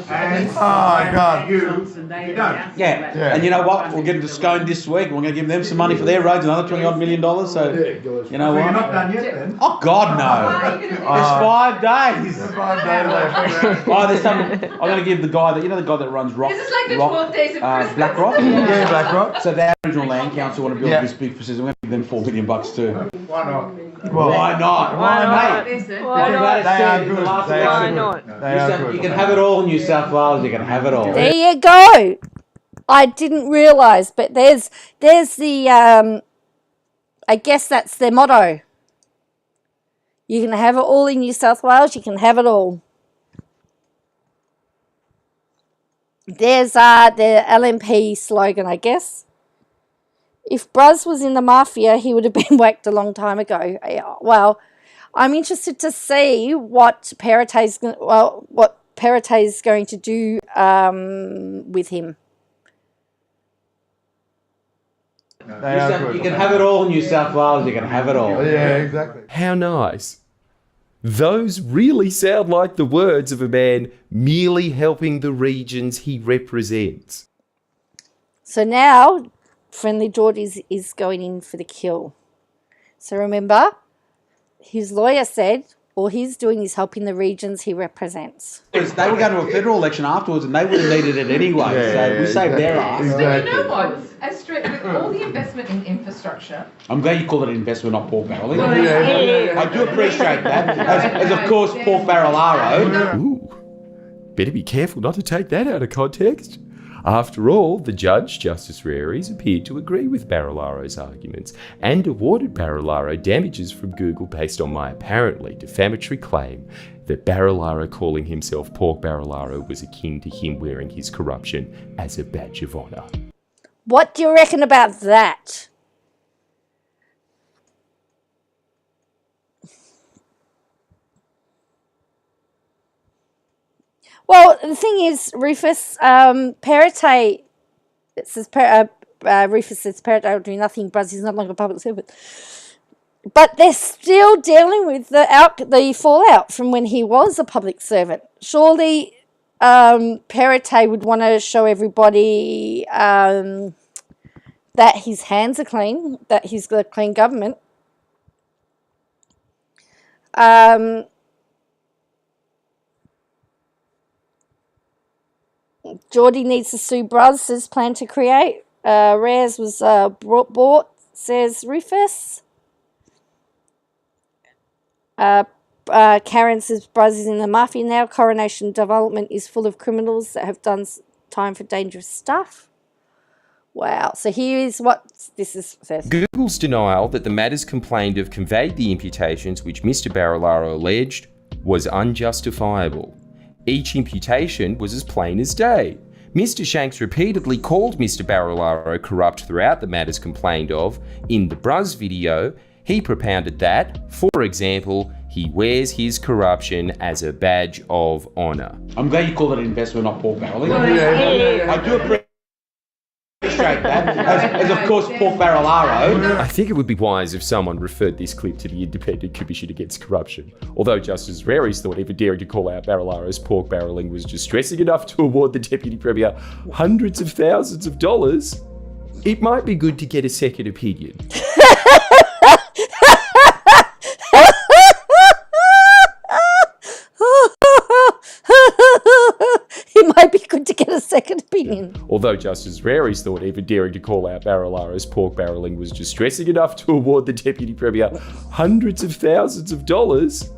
And, oh, God. Yeah, and you know what? We'll get into Scone this week. We're going to give them some money for their roads, another $20 million. So, you know what? You're not done yet then? Oh, God, no. There's 5 days. There's 5 days left. Oh, there's some. I'm going to give the guy that, you know, the guy that runs Rock. This is like the 12 days of Christmas. Black Rock? Yeah, Black Rock. So the Aboriginal Land Council want to build this big facility. We're going to give them $4 million too. Why not? Why not? Mate. Why not? You can have it all, New South Wales. You can have it all. There you go. I didn't realise, but there's the, I guess that's their motto. You can have it all in New South Wales, you can have it all. There's the LNP slogan, I guess. If Bruz was in the mafia, he would have been whacked a long time ago. Well, I'm interested to see what Peretay's going to do with him. You can have it all, New South Wales. You can have it all. Yeah, exactly. How nice. Those really sound like the words of a man merely helping the regions he represents. So now, Friendly George is going in for the kill. So remember, his lawyer said all he's doing is helping the regions he represents. They were going to a federal election afterwards, and they would have needed it anyway. So we saved their ass. But you know what? With all the investment in infrastructure. I'm glad you called it an investment, not pork barreling. I do appreciate that. As of course, pork barrelaro. Ooh, better be careful not to take that out of context. After all, the judge, Justice Rares, appeared to agree with Barrelaro's arguments and awarded Barrelaro damages from Google based on my apparently defamatory claim that Barrelaro calling himself Pork Barrelaro was akin to him wearing his corruption as a badge of honour. What do you reckon about that? Well, the thing is, Rufus, Peretay, it says Rufus says, Parrot will do nothing. Bruz is no longer a public servant. But they're still dealing with the fallout from when he was a public servant. Surely Perrottet would want to show everybody that his hands are clean, that he's got a clean government. Geordie needs to sue Bruz, says plan to create. Rares was bought, says Rufus. Karen says Bruz is in the mafia now. Coronation Development is full of criminals that have done time for dangerous stuff. Wow. So here is what this is. Says. Google's denial that the matters complained of conveyed the imputations which Mr. Barilaro alleged was unjustifiable. Each imputation was as plain as day. Mr. Shanks repeatedly called Mr. Barilaro corrupt throughout the matters complained of. In the Bruz video, he propounded that, for example, he wears his corruption as a badge of honour. I'm glad you call it an investment, not pork barreling. I do appreciate that. As of course, pork barrelaro. I think it would be wise if someone referred this clip to the Independent Commission Against Corruption. Although Justice Rares thought even daring to call out Barilaro's pork barreling was distressing enough to award the Deputy Premier hundreds of thousands of dollars, it might be good to get a second opinion. It might be good to get a second opinion. Although Justice Rares thought even daring to call out Barilaro's pork barreling was distressing enough to award the Deputy Premier hundreds of thousands of dollars,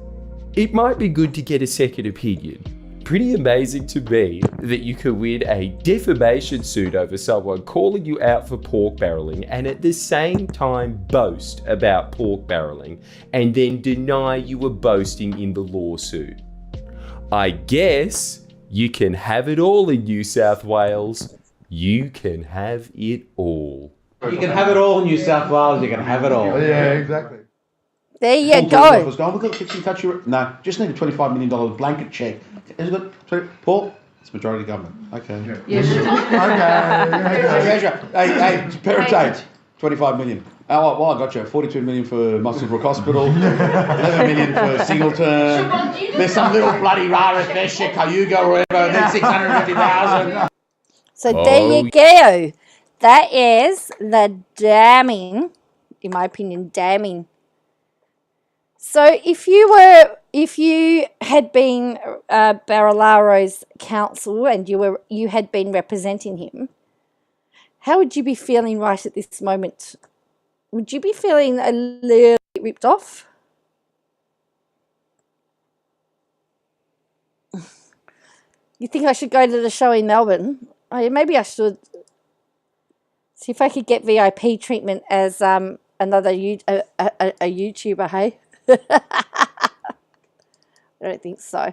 it might be good to get a second opinion. Pretty amazing to me that you could win a defamation suit over someone calling you out for pork barreling and at the same time boast about pork barreling and then deny you were boasting in the lawsuit. I guess you can have it all in New South Wales. You can have it all. You can have it all in New South Wales. You can have it all. Yeah, exactly. There you go. We've got fixing touch your... No, just need a $25 million blanket check. Has it got... Paul? It's majority government. Okay. Yes. Hey, Perrottet, 25 million. Oh, well, I got you. 42 million for Musselbrook Hospital, 11 million for Singleton. There's some little bloody rare Vesha, Cayuga, or whatever, then 650,000. So there you go. That is the damning, in my opinion, damning. So if you had been Barilaro's counsel and you had been representing him, how would you be feeling right at this moment? Would you be feeling a little bit ripped off? You think I should go to the show in Melbourne? Oh, yeah, maybe I should. See if I could get VIP treatment as another a YouTuber, hey? I don't think so.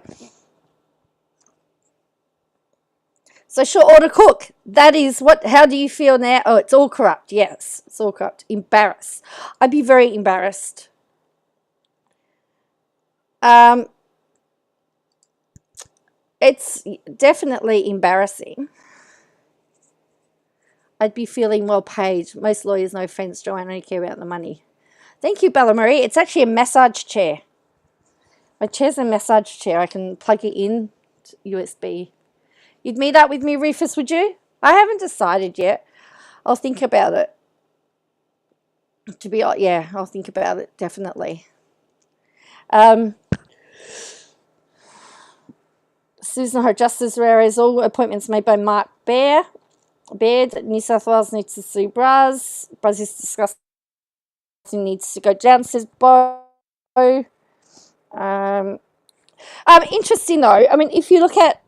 So short order cook. That is what, how do you feel now? Oh, it's all corrupt. Yes, it's all corrupt. Embarrassed. I'd be very embarrassed. It's definitely embarrassing. I'd be feeling well paid. Most lawyers, no offense, Joanne, only care about the money. Thank you, Bella Marie. It's actually a massage chair. My chair's a massage chair. I can plug it in to USB. You'd meet up with me, Rufus, would you? I haven't decided yet. I'll think about it. Yeah, I'll think about it, definitely. Susan Ho, Justice Rares, all appointments made by Mark Baird. New South Wales needs to sue Bruz. Bruz is discussing needs to go down, says Bo. Interesting though. I mean, if you look at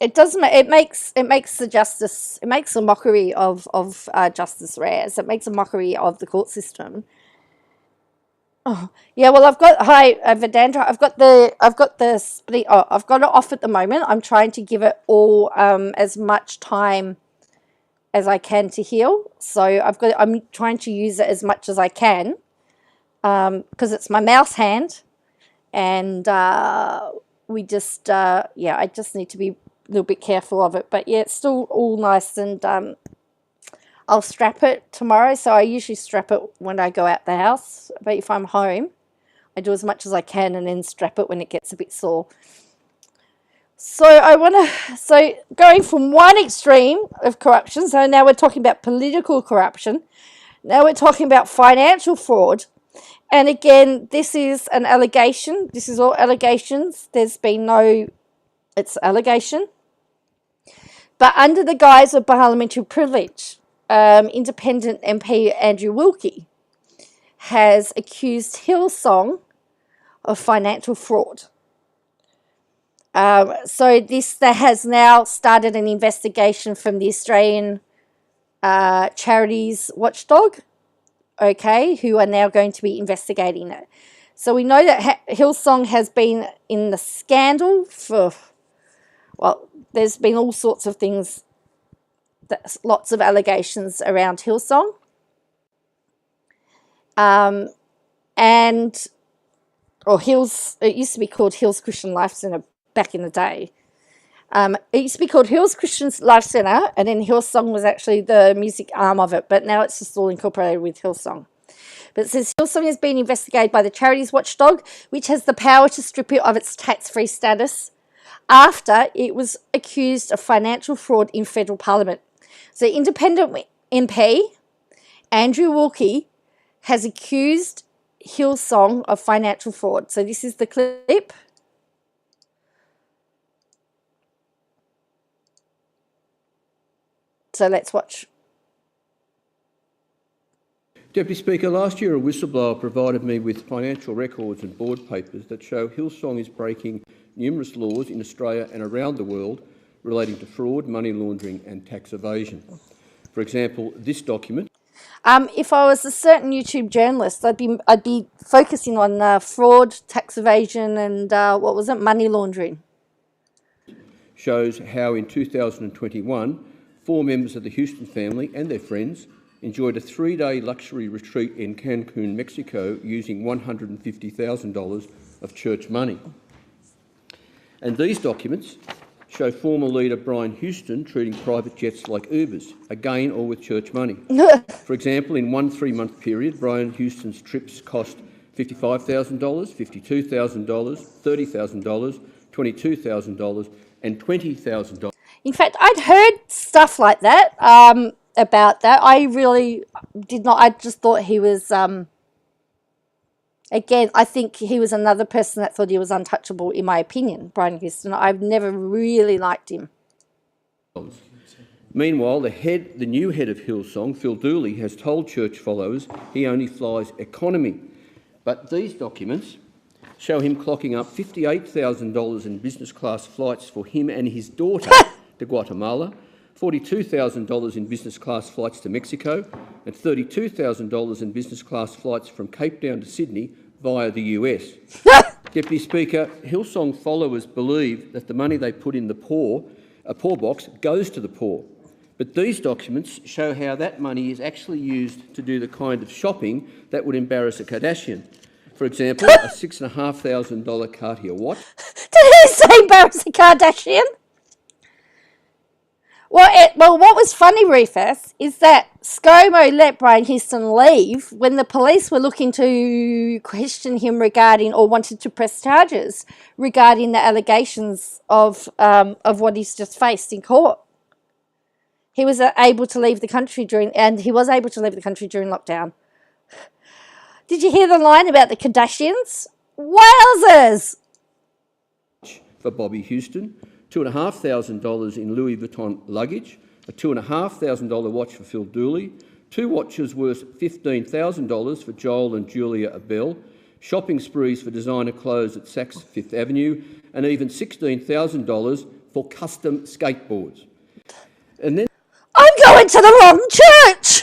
it makes the justice, it makes a mockery of Justice Rares. It makes a mockery of the court system. Oh yeah, well I've got Vedandra. I've got it off at the moment. I'm trying to give it all as much time as I can to heal. So I'm trying to use it as much as I can because it's my mouse hand, and I just need to be little bit careful of it. But yeah, it's still all nice, and I'll strap it tomorrow. So I usually strap it when I go out the house, but if I'm home, I do as much as I can and then strap it when it gets a bit sore. So so going from one extreme of corruption, so now we're talking about political corruption, now we're talking about financial fraud. And again, this is an allegation. This is all allegations. There's been no, it's allegation. But under the guise of parliamentary privilege, independent MP Andrew Wilkie has accused Hillsong of financial fraud. So there has now started an investigation from the Australian Charities Watchdog, okay, who are now going to be investigating it. So we know that Hillsong has been in the scandal for, well, there's been all sorts of things, lots of allegations around Hillsong. It used to be called Hills Christian Life Centre back in the day. It used to be called Hills Christian Life Centre, and then Hillsong was actually the music arm of it, but now it's just all incorporated with Hillsong. But it says Hillsong has been investigated by the Charities Watchdog, which has the power to strip it of its tax-free status after it was accused of financial fraud in federal parliament. So independent MP Andrew Wilkie has accused Hillsong of financial fraud. So this is the clip. So let's watch. Deputy Speaker, last year a whistleblower provided me with financial records and board papers that show Hillsong is breaking numerous laws in Australia and around the world relating to fraud, money laundering and tax evasion. For example, this document. If I was a certain YouTube journalist, I'd be focusing on fraud, tax evasion, and what was it, money laundering. Shows how in 2021, 4 members of the Houston family and their friends enjoyed a 3-day luxury retreat in Cancun, Mexico, using $150,000 of church money. And these documents show former leader Brian Houston treating private jets like Ubers, again all with church money. For example, in one 3-month period, Brian Houston's trips cost $55,000, $52,000, $30,000, $22,000 and $20,000. In fact, I'd heard stuff like that, about that. I really did not, I just thought he was, again, I think he was another person that thought he was untouchable, in my opinion, Brian Houston. I've never really liked him. Meanwhile, the new head of Hillsong, Phil Dooley, has told church followers he only flies economy. But these documents show him clocking up $58,000 in business class flights for him and his daughter to Guatemala, $42,000 in business class flights to Mexico, and $32,000 in business class flights from Cape Town to Sydney via the US. Deputy Speaker, Hillsong followers believe that the money they put in the poor box goes to the poor. But these documents show how that money is actually used to do the kind of shopping that would embarrass a Kardashian. For example, a $6,500 Cartier watch. Did he say embarrass a Kardashian? Well, what was funny, Rufus, is that ScoMo let Brian Houston leave when the police were looking to question him regarding, or wanted to press charges regarding the allegations of what he's just faced in court. He was able to leave the country during lockdown. Did you hear the line about the Kardashians? Wowzers! For Bobby Houston, $2,500 in Louis Vuitton luggage, a $2,500 watch for Phil Dooley, 2 watches worth $15,000 for Joel and Julia Abel, shopping sprees for designer clothes at Saks Fifth Avenue, and even $16,000 for custom skateboards. And then I'm going to the wrong church!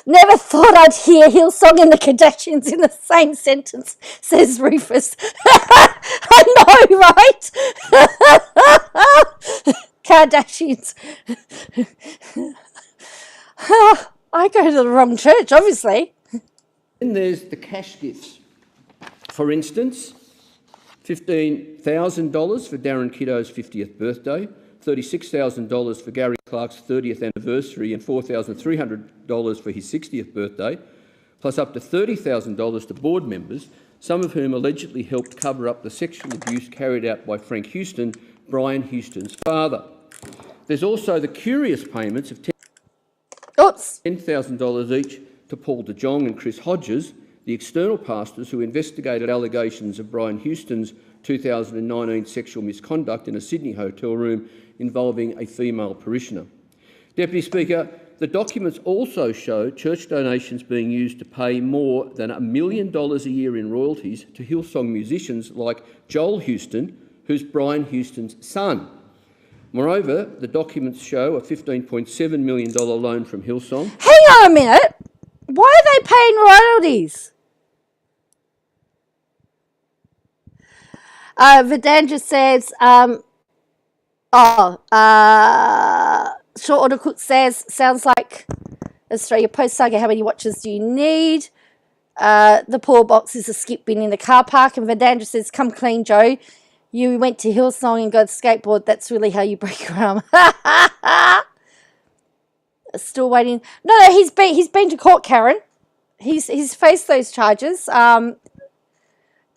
Never thought I'd hear Hillsong and the Kardashians in the same sentence, says Rufus. I know, right? Kardashians. I go to the wrong church, obviously. Then there's the cash gifts. For instance, $15,000 for Darren Kiddo's 50th birthday, $36,000 for Gary Clark's 30th anniversary and $4,300 for his 60th birthday, plus up to $30,000 to board members, some of whom allegedly helped cover up the sexual abuse carried out by Frank Houston, Brian Houston's father. There's also the curious payments of $10,000 each to Paul de Jong and Chris Hodges, the external pastors who investigated allegations of Brian Houston's 2019 sexual misconduct in a Sydney hotel room involving a female parishioner. Deputy Speaker, the documents also show church donations being used to pay more than $1 million a year in royalties to Hillsong musicians like Joel Houston, who's Brian Houston's son. Moreover, the documents show a $15.7 million loan from Hillsong. Hang on a minute. Why are they paying royalties? Vidandra says, Short Order Cook says, sounds like Australia Post Saga, how many watches do you need? The poor box is a skip bin in the car park. And Vidandra says, come clean, Joe. You went to Hillsong and got a skateboard. That's really how you break your arm. Still waiting. No, he's been to court, Karen. He's faced those charges.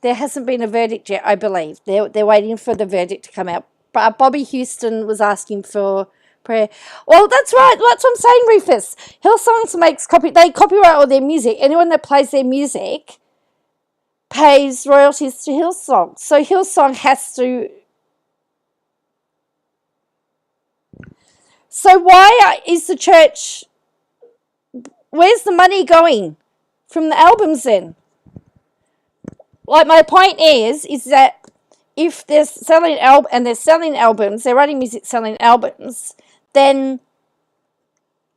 There hasn't been a verdict yet, I believe. They're waiting for the verdict to come out. Bobby Houston was asking for prayer. Well, that's right. That's what I'm saying, Rufus. Hillsong they copyright all their music. Anyone that plays their music pays royalties to Hillsong. So Hillsong has to. So why is the church? Where's the money going from the albums then? Like, my point is that if they're selling albums, they're writing music, selling albums, then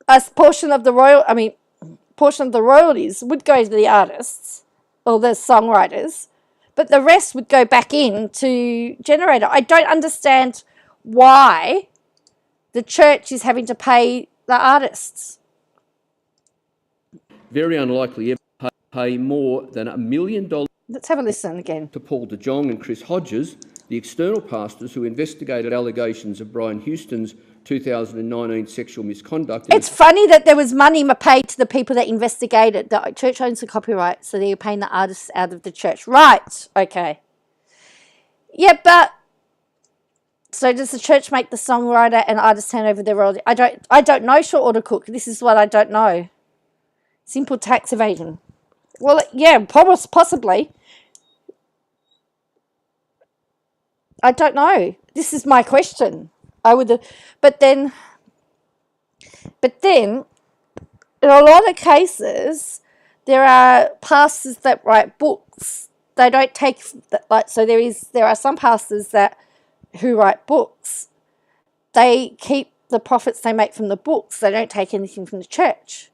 a portion of the royalties would go to the artists or the songwriters, but the rest would go back in to Generator. I don't understand why the church is having to pay the artists. Very unlikely ever pay more than $1 million. Let's have a listen again. To Paul de Jong and Chris Hodges, the external pastors who investigated allegations of Brian Houston's 2019 sexual misconduct. It's funny that there was money paid to the people that investigated. The church owns the copyright, so they're paying the artists out of the church. Right, okay. Yeah, but so does the church make the songwriter and artist hand over their royalty? I don't know, Short Order Cook. This is what I don't know. Simple tax evasion. Well, yeah, possibly. I don't know. This is my question. But then, in a lot of cases, there are pastors that write books. They don't take so there are some pastors who write books. They keep the profits they make from the books. They don't take anything from the church.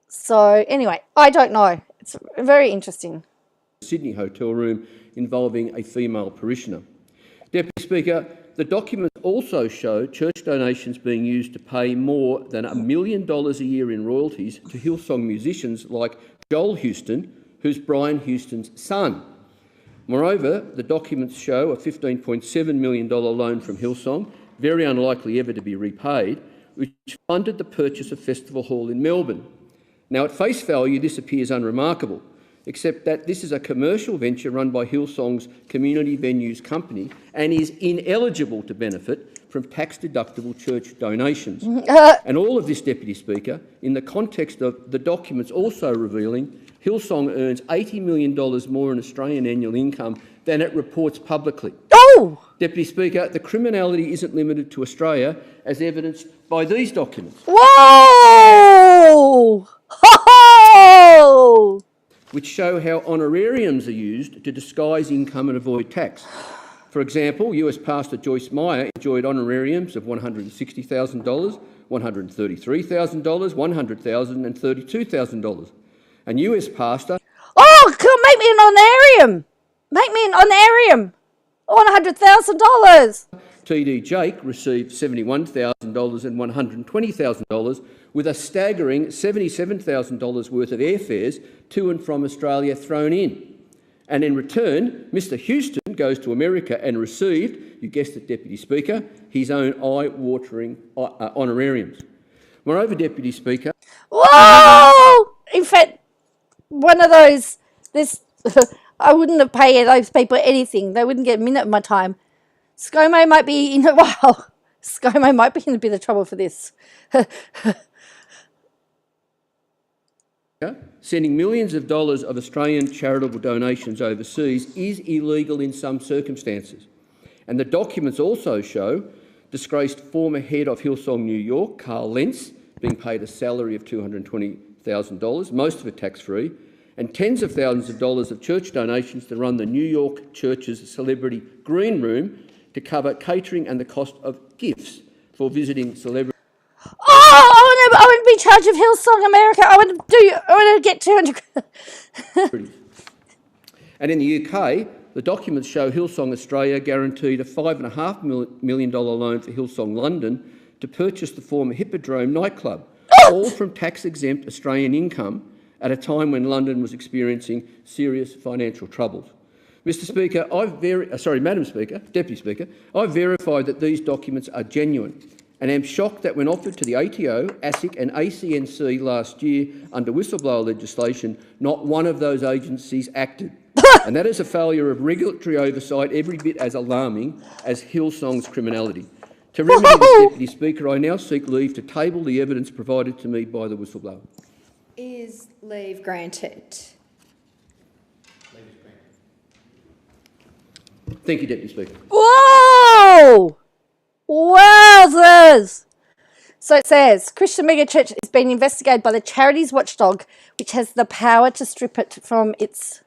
So anyway, I don't know. It's very interesting. Sydney hotel room involving a female parishioner. Deputy Speaker, the documents also show church donations being used to pay more than $1 million a year in royalties to Hillsong musicians like Joel Houston, who's Brian Houston's son. Moreover, the documents show a $15.7 million loan from Hillsong, very unlikely ever to be repaid, which funded the purchase of Festival Hall in Melbourne. Now, at face value, this appears unremarkable, except that this is a commercial venture run by Hillsong's Community Venues Company and is ineligible to benefit from tax-deductible church donations. And all of this, Deputy Speaker, in the context of the documents also revealing Hillsong earns $80 million more in Australian annual income than it reports publicly. Oh! Deputy Speaker, the criminality isn't limited to Australia, as evidenced by these documents. Whoa! Ho-ho! Which show how honorariums are used to disguise income and avoid tax. For example, US Pastor Joyce Meyer enjoyed honorariums of $160,000, $133,000, $100,000 and $32,000. And US Pastor... Oh, make me an honorarium! Make me an honorarium! $100,000! TD Jake received $71,000 and $120,000, with a staggering $77,000 worth of airfares to and from Australia thrown in. And in return, Mr Houston goes to America and received, you guessed it, Deputy Speaker, his own eye-watering honorariums. Moreover, Deputy Speaker... Whoa! In fact, one of those, I wouldn't have paid those people anything. They wouldn't get a minute of my time. ScoMo might be in ScoMo might be in a bit of trouble for this. Sending millions of dollars of Australian charitable donations overseas is illegal in some circumstances. And the documents also show disgraced former head of Hillsong New York, Carl Lentz, being paid a salary of $220,000, most of it tax-free, and tens of thousands of dollars of church donations to run the New York Church's celebrity green room to cover catering and the cost of gifts for visiting celebrities. Oh, I want to be in charge of Hillsong America. I want to get 200. And in the UK, the documents show Hillsong Australia guaranteed a $5.5 million loan for Hillsong London to purchase the former Hippodrome nightclub, all from tax-exempt Australian income at a time when London was experiencing serious financial troubles. Mr Speaker, Madam Speaker, Deputy Speaker, I've verified that these documents are genuine and am shocked that when offered to the ATO, ASIC and ACNC last year under whistleblower legislation, not one of those agencies acted. And that is a failure of regulatory oversight every bit as alarming as Hillsong's criminality. To remedy this, Deputy Speaker, I now seek leave to table the evidence provided to me by the whistleblower. Is leave granted? Thank you, Deputy Speaker. Whoa! Wowzers! So it says, Christian megachurch is being investigated by the charities watchdog, which has the power to strip it from its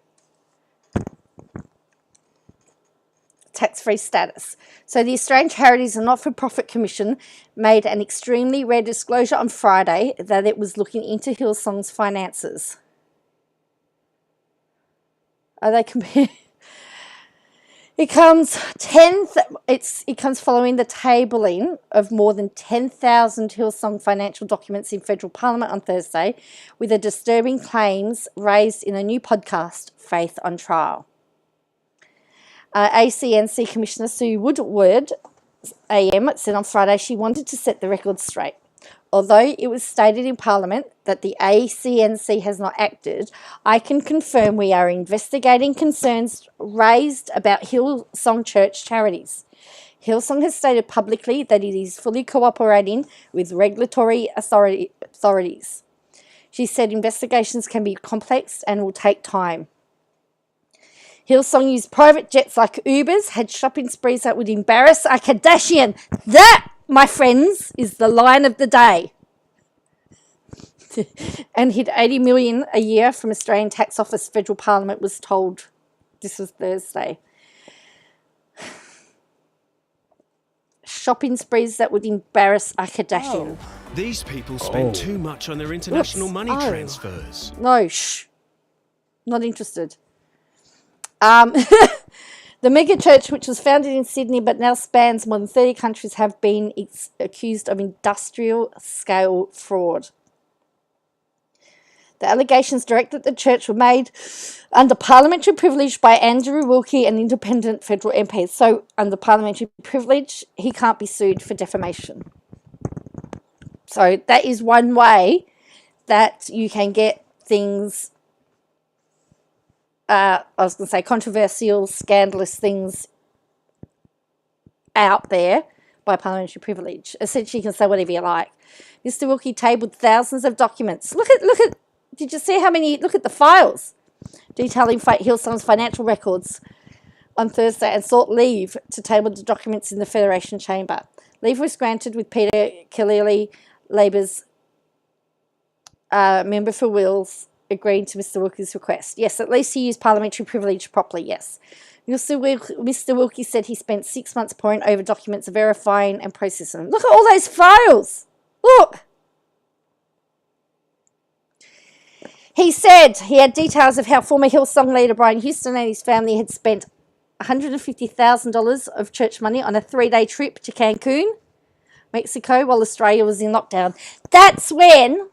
tax-free status. So the Australian Charities and Not-for-Profit Commission made an extremely rare disclosure on Friday that it was looking into Hillsong's finances. Are they comparing? It comes following the tabling of more than 10,000 Hillsong financial documents in federal parliament on Thursday, with the disturbing claims raised in a new podcast, Faith on Trial. ACNC Commissioner Sue Woodward AM said on Friday she wanted to set the record straight. Although it was stated in Parliament that the ACNC has not acted, I can confirm we are investigating concerns raised about Hillsong Church charities. Hillsong has stated publicly that it is fully cooperating with regulatory authorities. She said investigations can be complex and will take time. Hillsong used private jets like Ubers, had shopping sprees that would embarrass a Kardashian. That, my friends, is the line of the day. And hid $80 million a year from Australian Tax Office. Federal Parliament was told. This was Thursday. Shopping sprees that would embarrass a Kardashian. These people spend too much on their international money transfers. No, shh. Not interested. The megachurch, which was founded in Sydney but now spans more than 30 countries, have been accused of industrial-scale fraud. The allegations directed at the church were made under parliamentary privilege by Andrew Wilkie, an independent federal MP. So, under parliamentary privilege, he can't be sued for defamation. So, that is one way that you can get things... controversial, scandalous things out there by parliamentary privilege. Essentially, you can say whatever you like. Mr. Wilkie tabled thousands of documents. Look at, did you see how many, look at the files detailing Hillsong's financial records on Thursday, and sought leave to table the documents in the Federation Chamber. Leave was granted with Peter Keneally, Labor's member for Wills, agreeing to Mr. Wilkie's request. Yes, at least he used parliamentary privilege properly, yes. Mr. Wilkie said he spent 6 months poring over documents, verifying and processing them. Look at all those files. Look. He said he had details of how former Hillsong leader Brian Houston and his family had spent $150,000 of church money on a 3-day trip to Cancun, Mexico while Australia was in lockdown. That's when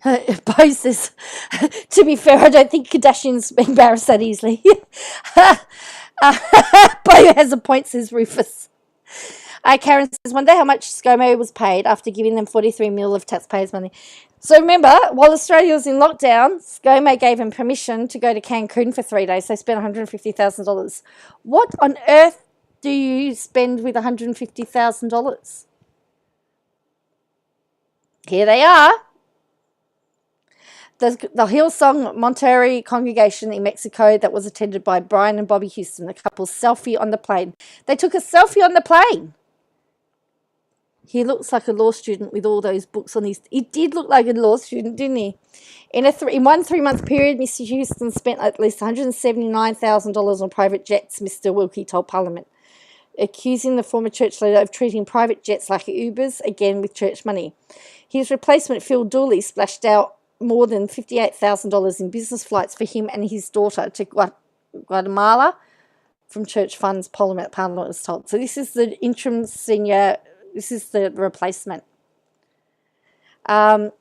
Bo says, to be fair, I don't think Kardashians embarrass that easily. Bo has a point, says Rufus. Karen says, wonder how much ScoMo was paid after giving them 43 mil of taxpayers' money. So remember, while Australia was in lockdown, ScoMo gave him permission to go to Cancun for 3 days. They spent $150,000. What on earth do you spend with $150,000? Here they are. The Hillsong Monterrey congregation in Mexico that was attended by Brian and Bobby Houston, the couple's selfie on the plane. They took a selfie on the plane. He looks like a law student with all those books on his... He did look like a law student, didn't he? In one 3-month period, Mr. Houston spent at least $179,000 on private jets, Mr. Wilkie told Parliament, accusing the former church leader of treating private jets like Ubers, again with church money. His replacement, Phil Dooley, splashed out more than $58,000 in business flights for him and his daughter to Guatemala from church funds, Parliament was told. So this is the interim senior... This is the replacement. And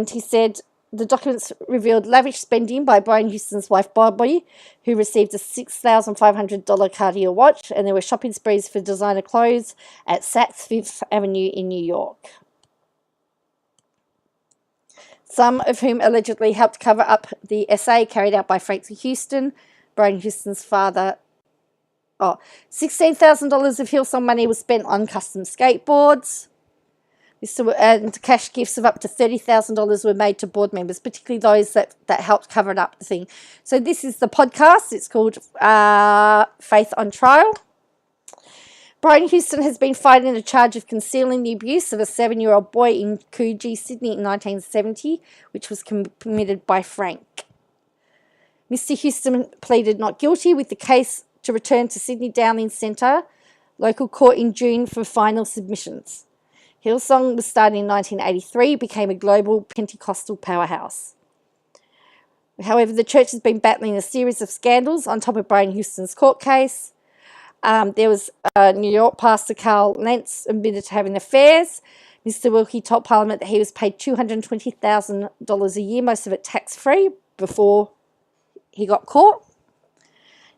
he said the documents revealed lavish spending by Brian Houston's wife, Bobby, who received a $6,500 Cartier watch, and there were shopping sprees for designer clothes at Saks Fifth Avenue in New York. Some of whom allegedly helped cover up the SA carried out by Frank Houston, Brian Houston's father. $16,000 of Hillsong money was spent on custom skateboards. And cash gifts of up to $30,000 were made to board members, particularly those that helped cover it up the thing. So this is the podcast. It's called Faith on Trial. Brian Houston has been fighting a charge of concealing the abuse of a 7-year-old boy in Coogee, Sydney in 1970, which was committed by Frank. Mr. Houston pleaded not guilty with the case to return to Sydney Downing Centre local court in June for final submissions. Hillsong was started in 1983, became a global Pentecostal powerhouse. However, the church has been battling a series of scandals on top of Brian Houston's court case. There was New York pastor Carl Lentz admitted to having affairs. Mr. Wilkie told Parliament that he was paid $220,000 a year, most of it tax-free, before he got caught.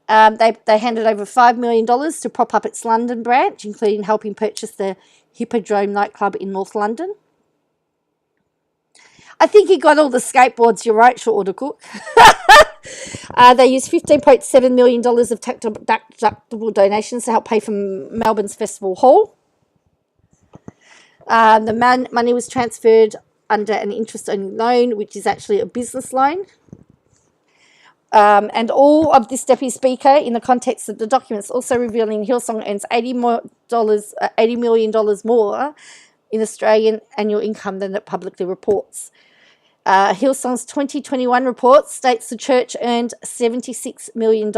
They handed over $5 million to prop up its London branch, including helping purchase the Hippodrome nightclub in North London. I think he got all the skateboards, you're right, Short Order Cook. They used $15.7 million of tax-deductible donations to help pay for Melbourne's Festival Hall. The money was transferred under an interest-only loan, which is actually a business loan. And all of this, Deputy Speaker, in the context of the documents, also revealing Hillsong earns $80 million more in Australian annual income than it publicly reports. Hillsong's 2021 report states the church earned $76 million.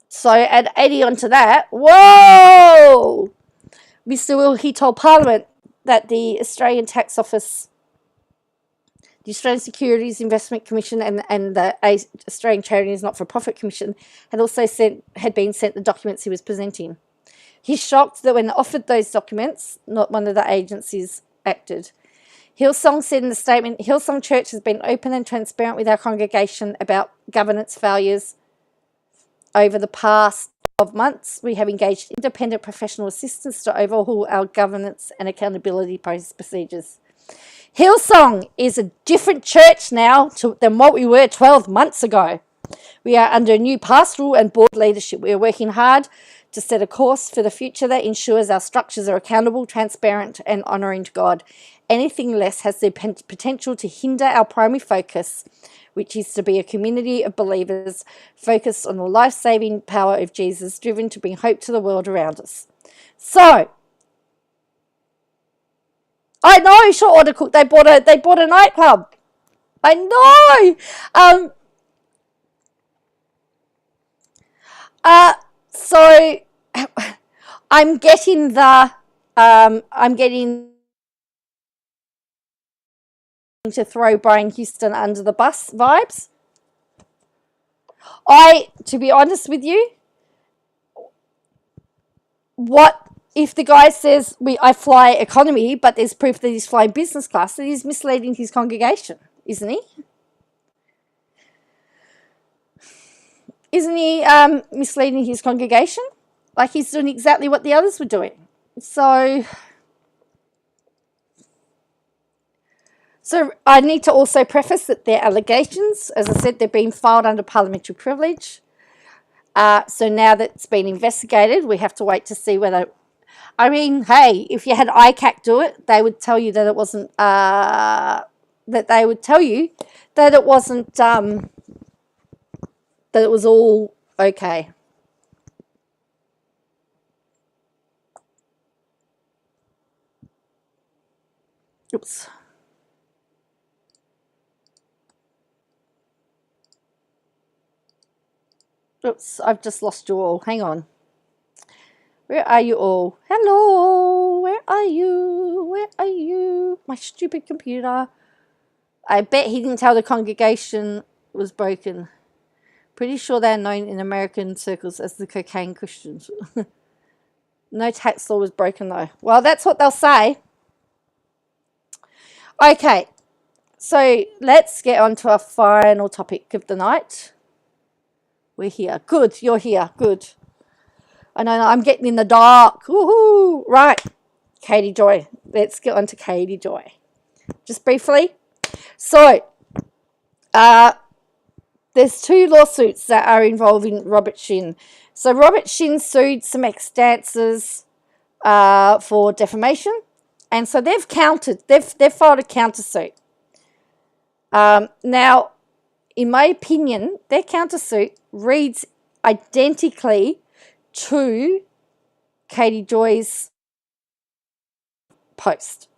So add 80 onto that. Whoa! Mr. Wilkie told Parliament that the Australian Tax Office, the Australian Securities Investment Commission and the Australian Charities Not-for-Profit Commission had been sent the documents he was presenting. He's shocked that when offered those documents, not one of the agencies acted. Hillsong said in the statement, Hillsong Church has been open and transparent with our congregation about governance failures over the past 12 months. We have engaged independent professional assistance to overhaul our governance and accountability procedures. Hillsong is a different church now than what we were 12 months ago. We are under new pastoral and board leadership. We are working hard to set a course for the future that ensures our structures are accountable, transparent, and honouring to God. Anything less has the potential to hinder our primary focus, which is to be a community of believers focused on the life-saving power of Jesus, driven to bring hope to the world around us. So, I know, Short Order Cook, they bought a nightclub. I know. So I'm getting to throw Brian Houston under the bus vibes. To be honest with you, what if the guy says I fly economy, but there's proof that he's flying business class, then he's misleading his congregation, isn't he? Isn't he misleading his congregation? Like he's doing exactly what the others were doing. So I need to also preface that they're allegations. As I said, they're being filed under parliamentary privilege. So now that it's been investigated, we have to wait to see whether... I mean, hey, if you had ICAC do it, they would tell you that it wasn't... that they would tell you that it wasn't... that it was all okay. Oops. Oops, I've just lost you all. Hang on. Where are you all? Hello, where are you? Where are you? My stupid computer. I bet he didn't tell the congregation was broken. Pretty sure they're known in American circles as the cocaine Christians. No tax law was broken though. Well, that's what they'll say. Okay, so let's get on to our final topic of the night. We're here. Good, you're here. Good. I know I'm getting in the dark. Woohoo! Right, Katie Joy. Let's get on to Katie Joy. Just briefly. So, there's two lawsuits that are involving Robert Shin. So, Robert Shin sued some ex-dancers for defamation. And so they've filed a countersuit. Now, in my opinion, their countersuit reads identically to Katie Joy's post,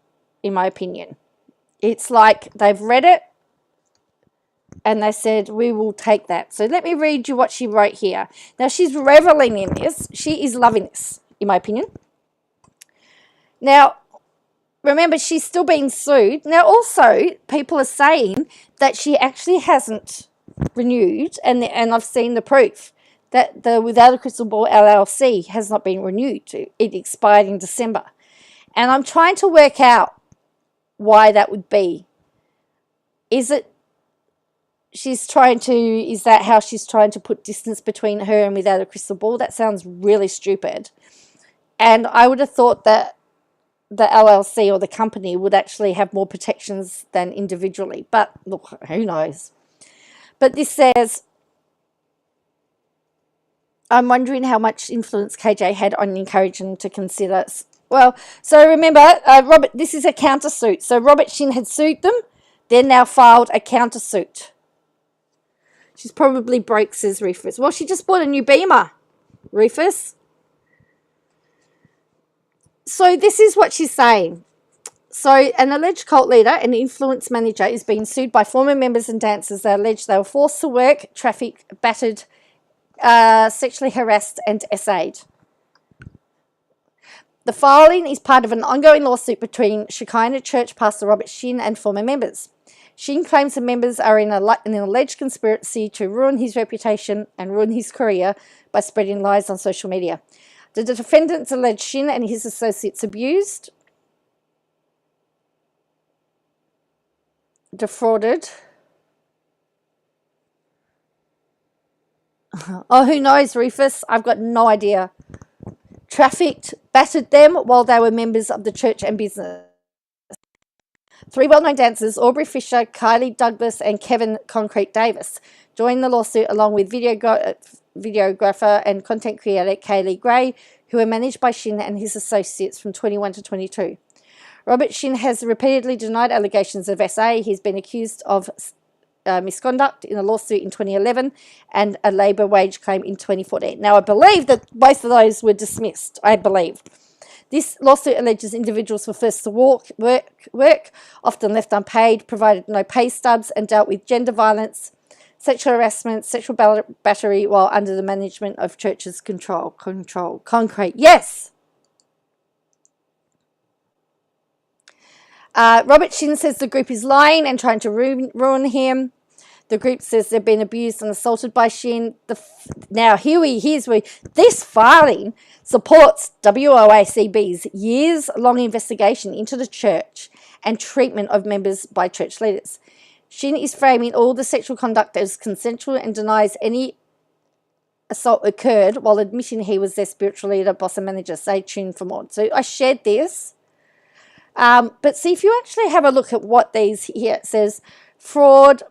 in my opinion. It's like they've read it and they said, we will take that. So let me read you what she wrote here. Now, she's reveling in this. She is loving this, in my opinion. Now, remember, she's still being sued. Now, also, people are saying that she actually hasn't renewed, and I've seen the proof, that the Without a Crystal Ball LLC has not been renewed. It expired in December. And I'm trying to work out why that would be. Is that how she's trying to put distance between her and Without a Crystal Ball? That sounds really stupid. And I would have thought that the LLC or the company would actually have more protections than individually. But look, who knows? But this says, I'm wondering how much influence KJ had on encouraging to consider. Well, so remember, Robert, this is a countersuit. So Robert Shin had sued them. They're now filed a countersuit. She's probably broke, says Rufus. Well, she just bought a new Beamer, Rufus. So this is what she's saying. So an alleged cult leader and influence manager is being sued by former members and dancers. They allege they were forced to work, trafficked, battered, sexually harassed and essayed. The filing is part of an ongoing lawsuit between Shekinah Church pastor Robert Shin and former members. Shin claims the members are in an alleged conspiracy to ruin his reputation and ruin his career by spreading lies on social media. The defendants allege Shin and his associates abused, defrauded. Oh, who knows, Rufus? I've got no idea. Trafficked, battered them while they were members of the church and business. Three well-known dancers, Aubrey Fisher, Kylie Douglas, and Kevin Concrete Davis, joined the lawsuit along with videographer and content creator Kaylee Gray, who were managed by Shin and his associates from 21 to 22. Robert Shin has repeatedly denied allegations of SA. He's been accused of misconduct in a lawsuit in 2011 and a labour wage claim in 2014. Now, I believe that both of those were dismissed, I believe. This lawsuit alleges individuals were first to work, often left unpaid, provided no pay stubs, and dealt with gender violence, sexual harassment, sexual battery while under the management of churches' control. Concrete. Yes! Robert Shin says the group is lying and trying to ruin him. The group says they've been abused and assaulted by Shin. Now, here's where this filing supports WOACB's years-long investigation into the church and treatment of members by church leaders. Shin is framing all the sexual conduct as consensual and denies any assault occurred while admitting he was their spiritual leader, boss and manager. Stay tuned for more. So I shared this. But see, if you actually have a look at what these here, it says fraud,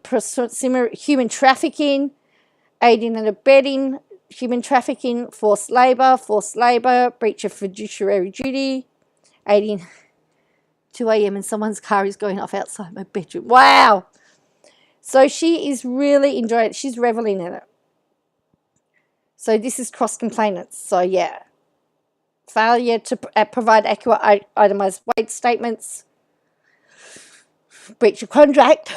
human trafficking, aiding and abetting, human trafficking, forced labour, breach of fiduciary duty, aiding 2 a.m. and someone's car is going off outside my bedroom. Wow. So she is really enjoying it. She's reveling in it. So this is cross-complainants. So yeah. Failure to provide accurate itemised wage statements, breach of contract,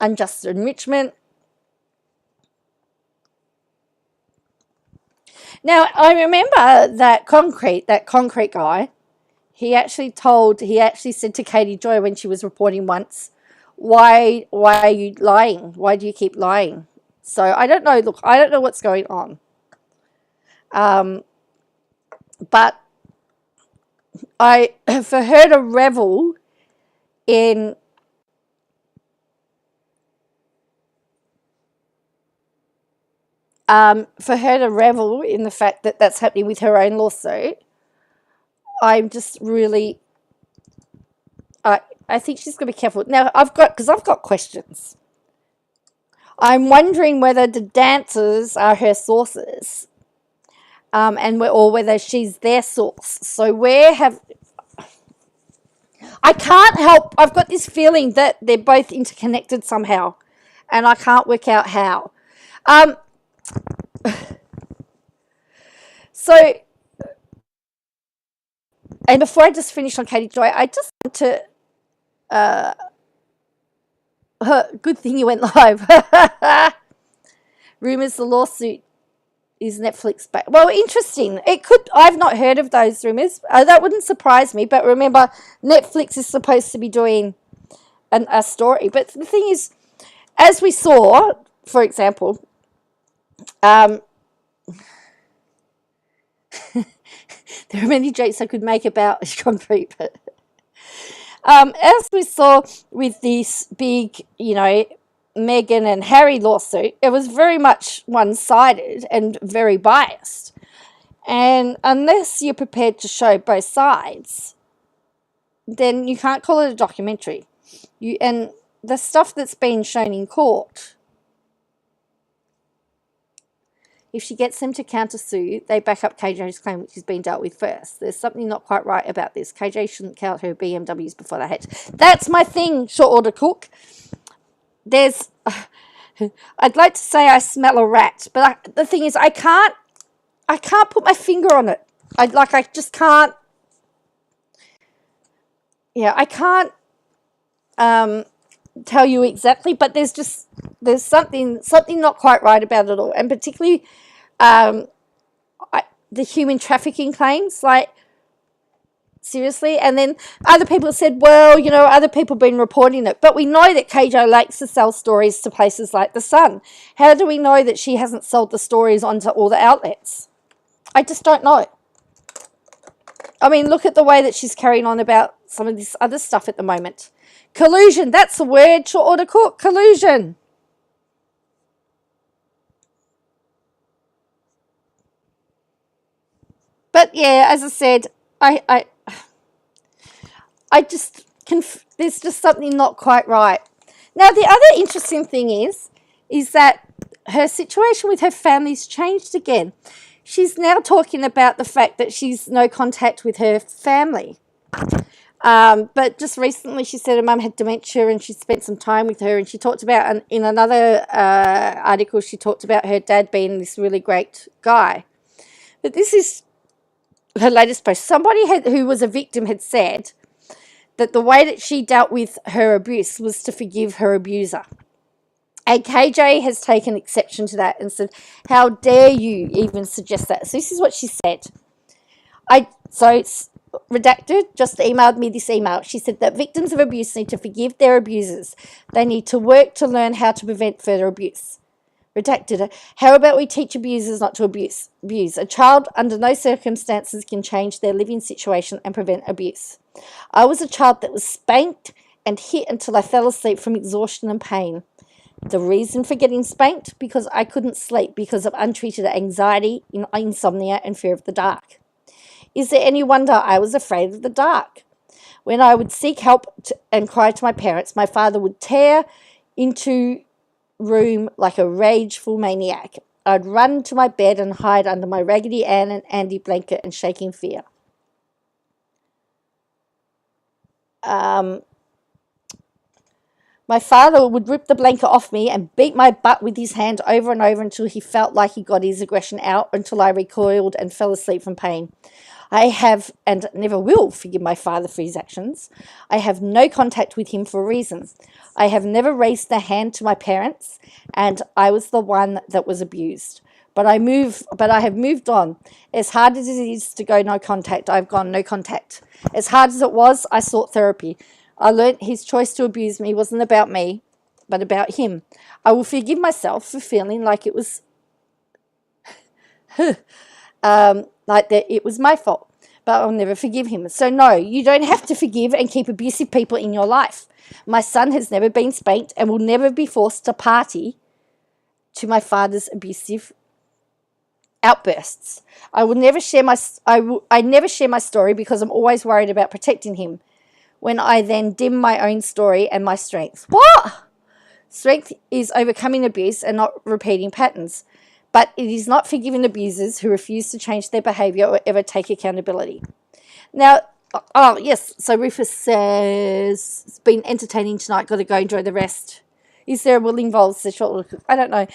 unjust enrichment. Now, I remember that concrete guy, he actually said to Katie Joy when she was reporting once, why are you lying? Why do you keep lying? So I don't know. Look, I don't know what's going on. But for her to revel in the fact that that's happening with her own lawsuit, I'm just really, I think she's got to be careful. Now, I've got questions. I'm wondering whether the dancers are her sources, or whether she's their source. So I can't help, I've got this feeling that they're both interconnected somehow, and I can't work out how. So, and before I just finish on Katie Joy, I just want to, good thing you went live. Rumours the lawsuit is Netflix back. Well, interesting. I've not heard of those rumours. That wouldn't surprise me, but remember, Netflix is supposed to be doing a story. But the thing is, as we saw, for example, there are many jokes I could make about concrete, but as we saw with this big, Meghan and Harry lawsuit, it was very much one-sided and very biased. And unless you're prepared to show both sides, then you can't call it a documentary. And the stuff that's been shown in court, if she gets them to countersue, they back up KJ's claim, which is being dealt with first. There's something not quite right about this. KJ shouldn't count her BMWs before they hatch. That's my thing, short order cook. I'd like to say I smell a rat, but the thing is, I can't put my finger on it. I just can't. Yeah, I can't tell you exactly, but there's something not quite right about it all, and particularly the human trafficking claims, like, seriously. And then other people said, well, other people have been reporting it, but we know that KJ likes to sell stories to places like The Sun. How do we know that she hasn't sold the stories onto all the outlets? I just don't know. I mean, look at the way that she's carrying on about some of this other stuff at the moment. Collusion, that's the word, short order cook, collusion. But yeah, as I said, there's just something not quite right. Now, the other interesting thing is that her situation with her family's changed again. She's now talking about the fact that she's no contact with her family. But just recently she said her mum had dementia and she spent some time with her, and she talked about, in another article, she talked about her dad being this really great guy. But this is her latest post. Somebody who was a victim had said that the way that she dealt with her abuse was to forgive her abuser. And KJ has taken exception to that and said, how dare you even suggest that? So this is what she said. redacted, just emailed me this email. She said that victims of abuse need to forgive their abusers. They need to work to learn how to prevent further abuse. Redacted. How about we teach abusers not to abuse? A child under no circumstances can change their living situation and prevent abuse. I was a child that was spanked and hit until I fell asleep from exhaustion and pain. The reason for getting spanked? Because I couldn't sleep because of untreated anxiety, insomnia, and fear of the dark. Is there any wonder I was afraid of the dark? When I would seek help and cry to my parents, my father would tear into room like a rageful maniac. I'd run to my bed and hide under my Raggedy Ann and Andy blanket and shake in fear. My father would rip the blanket off me and beat my butt with his hand over and over until he felt like he got his aggression out, until I recoiled and fell asleep from pain. I have and never will forgive my father for his actions. I have no contact with him for a reason. I have never raised a hand to my parents, and I was the one that was abused. But I have moved on. As hard as it is to go no contact, I've gone no contact. As hard as it was, I sought therapy. I learnt his choice to abuse me wasn't about me, but about him. I will forgive myself for feeling like it was like that it was my fault, but I'll never forgive him. So no, you don't have to forgive and keep abusive people in your life. My son has never been spanked and will never be forced to party to my father's abusive outbursts. I never share my story because I'm always worried about protecting him, when I then dim my own story and my strength. What? Strength is overcoming abuse and not repeating patterns. But it is not forgiving abusers who refuse to change their behaviour or ever take accountability. Now, oh yes, so Rufus says, it's been entertaining tonight, got to go enjoy the rest. Is there a will involved? I don't know.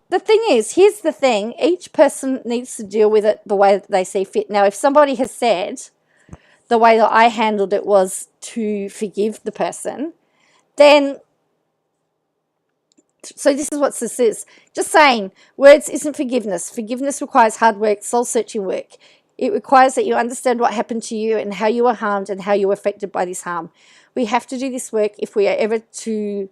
The thing is, here's the thing, each person needs to deal with it the way that they see fit. Now, if somebody has said the way that I handled it was to forgive the person, then, so this is what this is. Just saying, words isn't forgiveness. Forgiveness requires hard work, soul-searching work. It requires that you understand what happened to you and how you were harmed and how you were affected by this harm. We have to do this work if we are ever to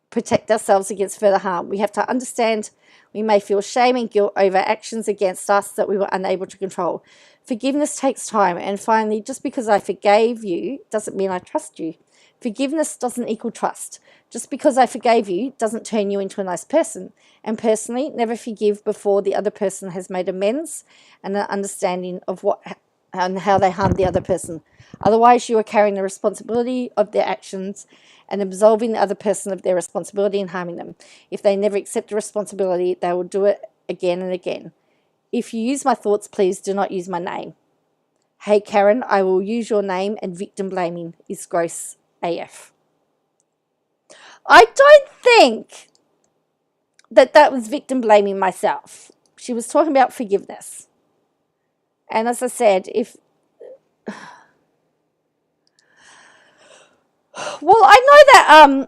protect ourselves against further harm. We have to understand we may feel shame and guilt over actions against us that we were unable to control. Forgiveness takes time. And finally, just because I forgave you doesn't mean I trust you. Forgiveness doesn't equal trust. Just because I forgave you doesn't turn you into a nice person. And personally, never forgive before the other person has made amends and an understanding of what and how they harmed the other person. Otherwise, you are carrying the responsibility of their actions and absolving the other person of their responsibility in harming them. If they never accept the responsibility, they will do it again and again. If you use my thoughts, please do not use my name. Hey Karen, I will use your name, and victim blaming is gross AF. I don't think that was victim blaming myself. She was talking about forgiveness. And as I said, well, I know that,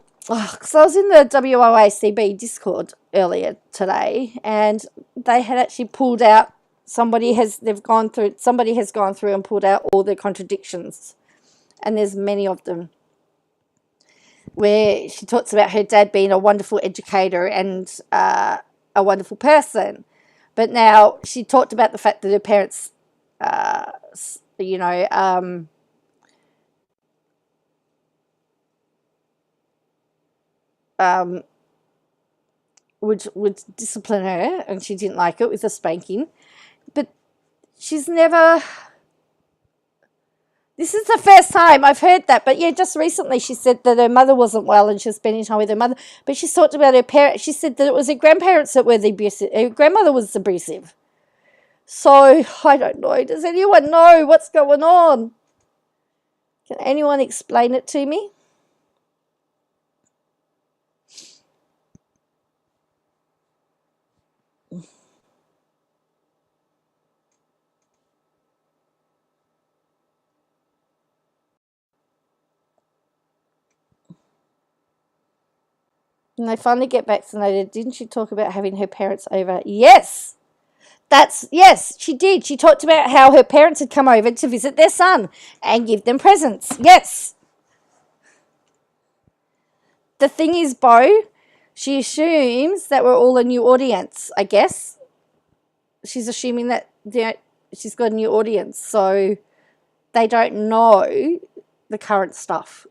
because I was in the WOACB Discord earlier today, and they had actually pulled out, somebody has gone through and pulled out all the contradictions, and there's many of them, where she talks about her dad being a wonderful educator and a wonderful person, but now she talked about the fact that her parents, would discipline her, and she didn't like it with a spanking. But she's never... This is the first time I've heard that. But yeah, just recently she said that her mother wasn't well and she was spending time with her mother. But she talked about her parents. She said that it was her grandparents that were the abusive. Her grandmother was abusive. So, I don't know. Does anyone know what's going on? Can anyone explain it to me? When they finally get vaccinated, didn't she talk about having her parents over? Yes! Yes, she did. She talked about how her parents had come over to visit their son and give them presents. Yes. The thing is, Bo, she assumes that we're all a new audience, I guess. She's assuming that she's got a new audience, so they don't know the current stuff.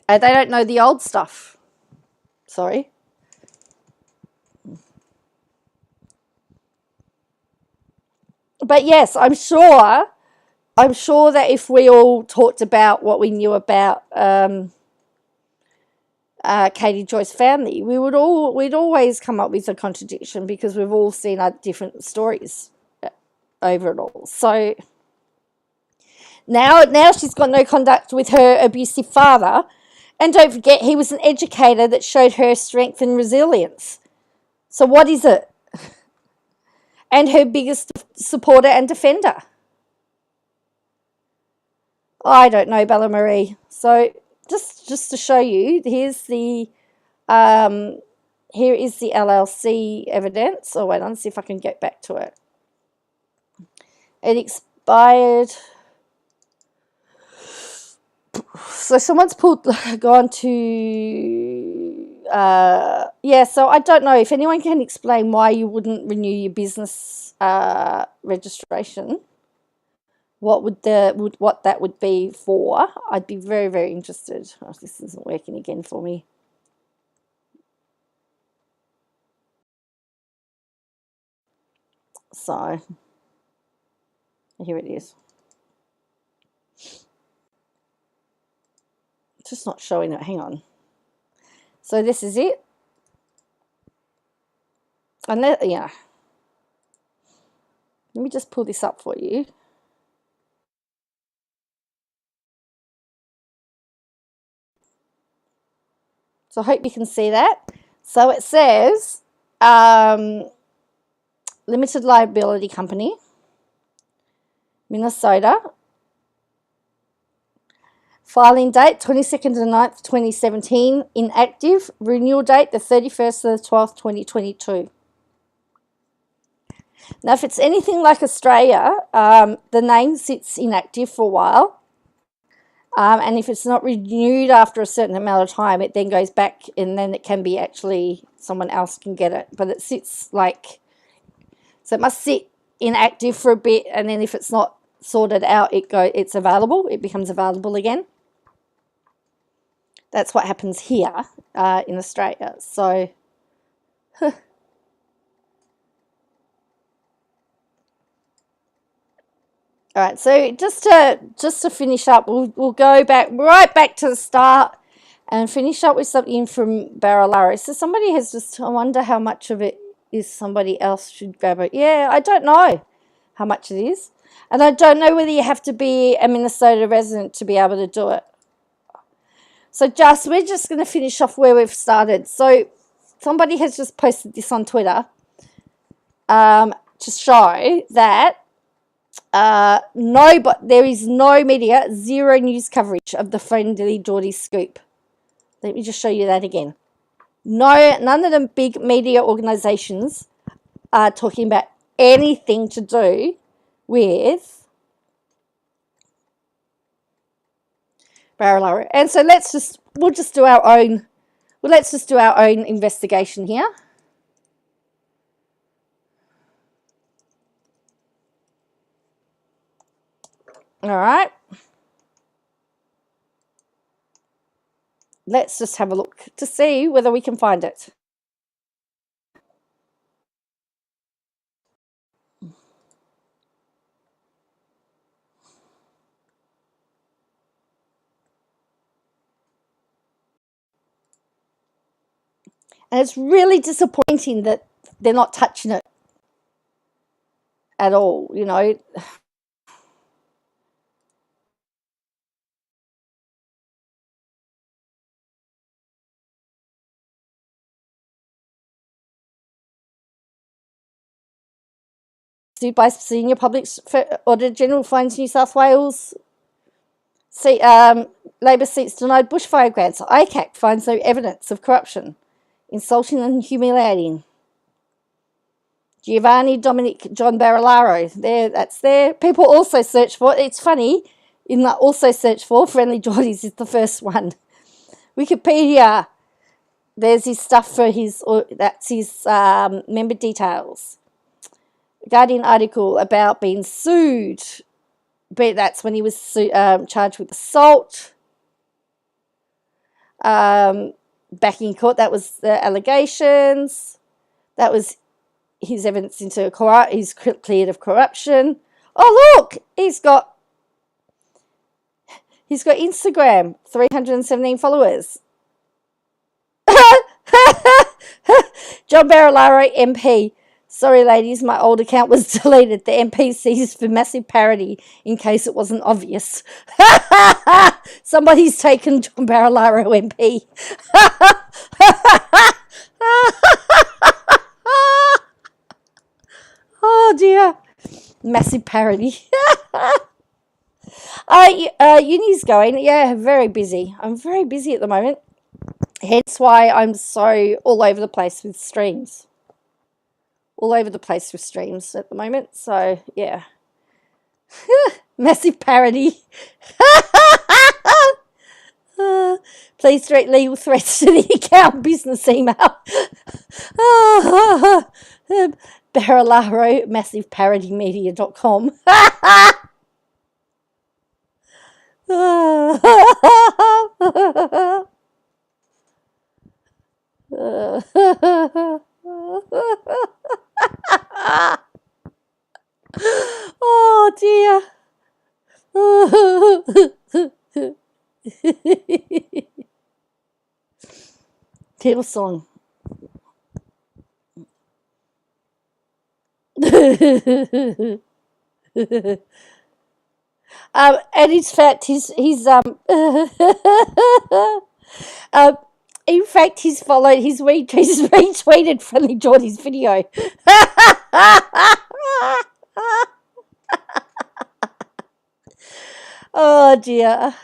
They don't know the old stuff. Sorry. But yes, I'm sure that if we all talked about what we knew about Katie Joy's family, we'd always come up with a contradiction because we've all seen different stories over it all. So now she's got no contact with her abusive father, and don't forget he was an educator that showed her strength and resilience. So what is it? And her biggest supporter and defender. I don't know, Bella Marie. So just to show you, here is the LLC evidence. Oh, wait on, see if I can get back to it. It expired. So someone's gone to. So I don't know if anyone can explain why you wouldn't renew your business registration. What that would be for? I'd be very, very interested. Oh, this isn't working again for me. So here it is. It's just not showing it. Hang on. So this is it. And let me just pull this up for you. So I hope you can see that. So it says Limited Liability Company, Minnesota. Filing date 22nd of the 9th, 2017. Inactive. Renewal date the 31st of the 12th, 2022. Now, if it's anything like Australia, the name sits inactive for a while. And if it's not renewed after a certain amount of time, it then goes back and then it can be actually someone else can get it. But it sits so it must sit inactive for a bit, and then if it's not sorted out, it's available. It becomes available again. That's what happens here in Australia. So, all right. So just to finish up, we'll go right back to the start and finish up with something from Baralara. So somebody has I wonder how much of it is somebody else should grab it. Yeah, I don't know how much it is, and I don't know whether you have to be a Minnesota resident to be able to do it. So we're just going to finish off where we've started. So somebody has just posted this on Twitter to show that there is no media, zero news coverage of the Friendly Geordie scoop. Let me just show you that again. None of the big media organisations are talking about anything to do with Baralara. And so let's just do our own investigation here. All right. Let's just have a look to see whether we can find it. And it's really disappointing that they're not touching it at all, you know. By Senior Public Auditor General finds New South Wales Labor seats denied bushfire grants. ICAC finds no evidence of corruption. Insulting and humiliating. Giovanni, Dominic, John Barilaro. That's there. People also search for, it's funny, in the also search for, Friendly Geordies is the first one. Wikipedia, there's his stuff for his, that's his member details. Guardian article about being sued, but that's when he was charged with assault. Back in court, that was the allegations. That was his evidence into he's cleared of corruption. Oh look, he's got Instagram, 317 followers. John Barilaro, MP. Sorry, ladies, my old account was deleted. The MP seized for massive parody in case it wasn't obvious. Somebody's taken John Barilaro, MP. Oh, dear. Massive parody. Uni's going. Yeah, very busy. I'm very busy at the moment. Hence why I'm so all over the place with streams. All over the place with streams at the moment. So, yeah. Massive parody. Please direct legal threats to the account business email. Barilaro, massiveparodymedia.com. Oh dear. Hillsong. And in fact, he's retweeted Friendly Geordie's video. Oh dear.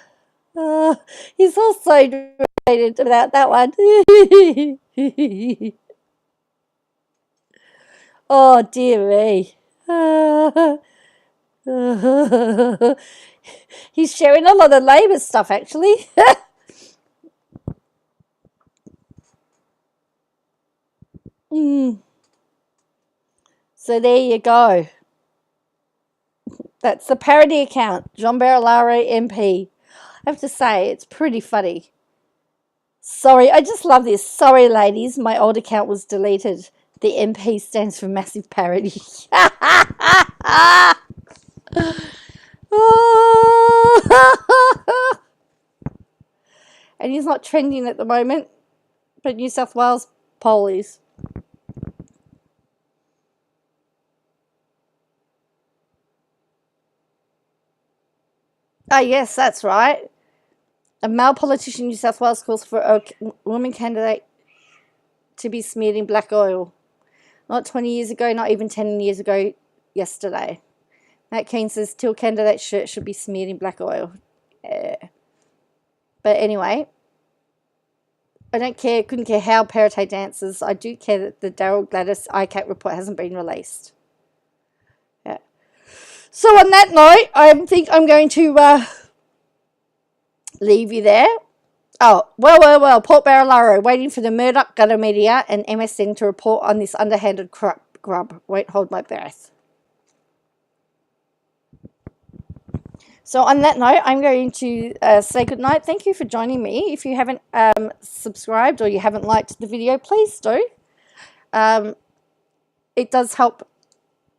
He's also retweeted about that one. Oh dear me. He's sharing a lot of Labour stuff actually. So there you go. That's the parody account, John Barilaro MP. I have to say, it's pretty funny. Sorry, I just love this. Sorry, ladies, my old account was deleted. The MP stands for massive parody. And he's not trending at the moment, but New South Wales poll is. Oh, yes, that's right. A male politician in New South Wales calls for a woman candidate to be smeared in black oil. Not 20 years ago, not even 10 years ago, yesterday. Matt Keane says till candidate shirt should be smeared in black oil. Yeah. But anyway, I don't care, couldn't care how Parate dances. I do care that the Daryl Gladys ICAC report hasn't been released. Yeah. So on that note, I think I'm going to leave you there. Oh, well, Port Barilaro waiting for the Murdoch Gutter Media and MSN to report on this underhanded grub. Won't hold my breath. So on that note, I'm going to say goodnight. Thank you for joining me. If you haven't subscribed or you haven't liked the video, please do. It does help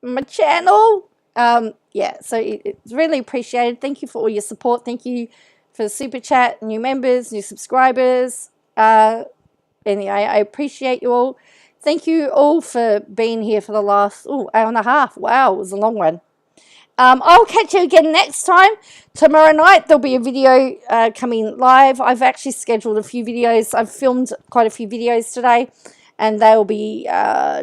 my channel. Yeah, so it's really appreciated. Thank you for all your support. Thank you for the super chat, new members, new subscribers. Anyway, I appreciate you all. Thank you all for being here for the last hour and a half. Wow, it was a long one. I'll catch you again next time. Tomorrow night, there'll be a video coming live. I've actually scheduled a few videos. I've filmed quite a few videos today, and they'll be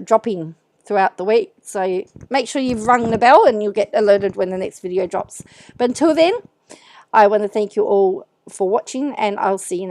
dropping throughout the week. So make sure you've rung the bell and you'll get alerted when the next video drops. But until then, I want to thank you all for watching, and I'll see you next time.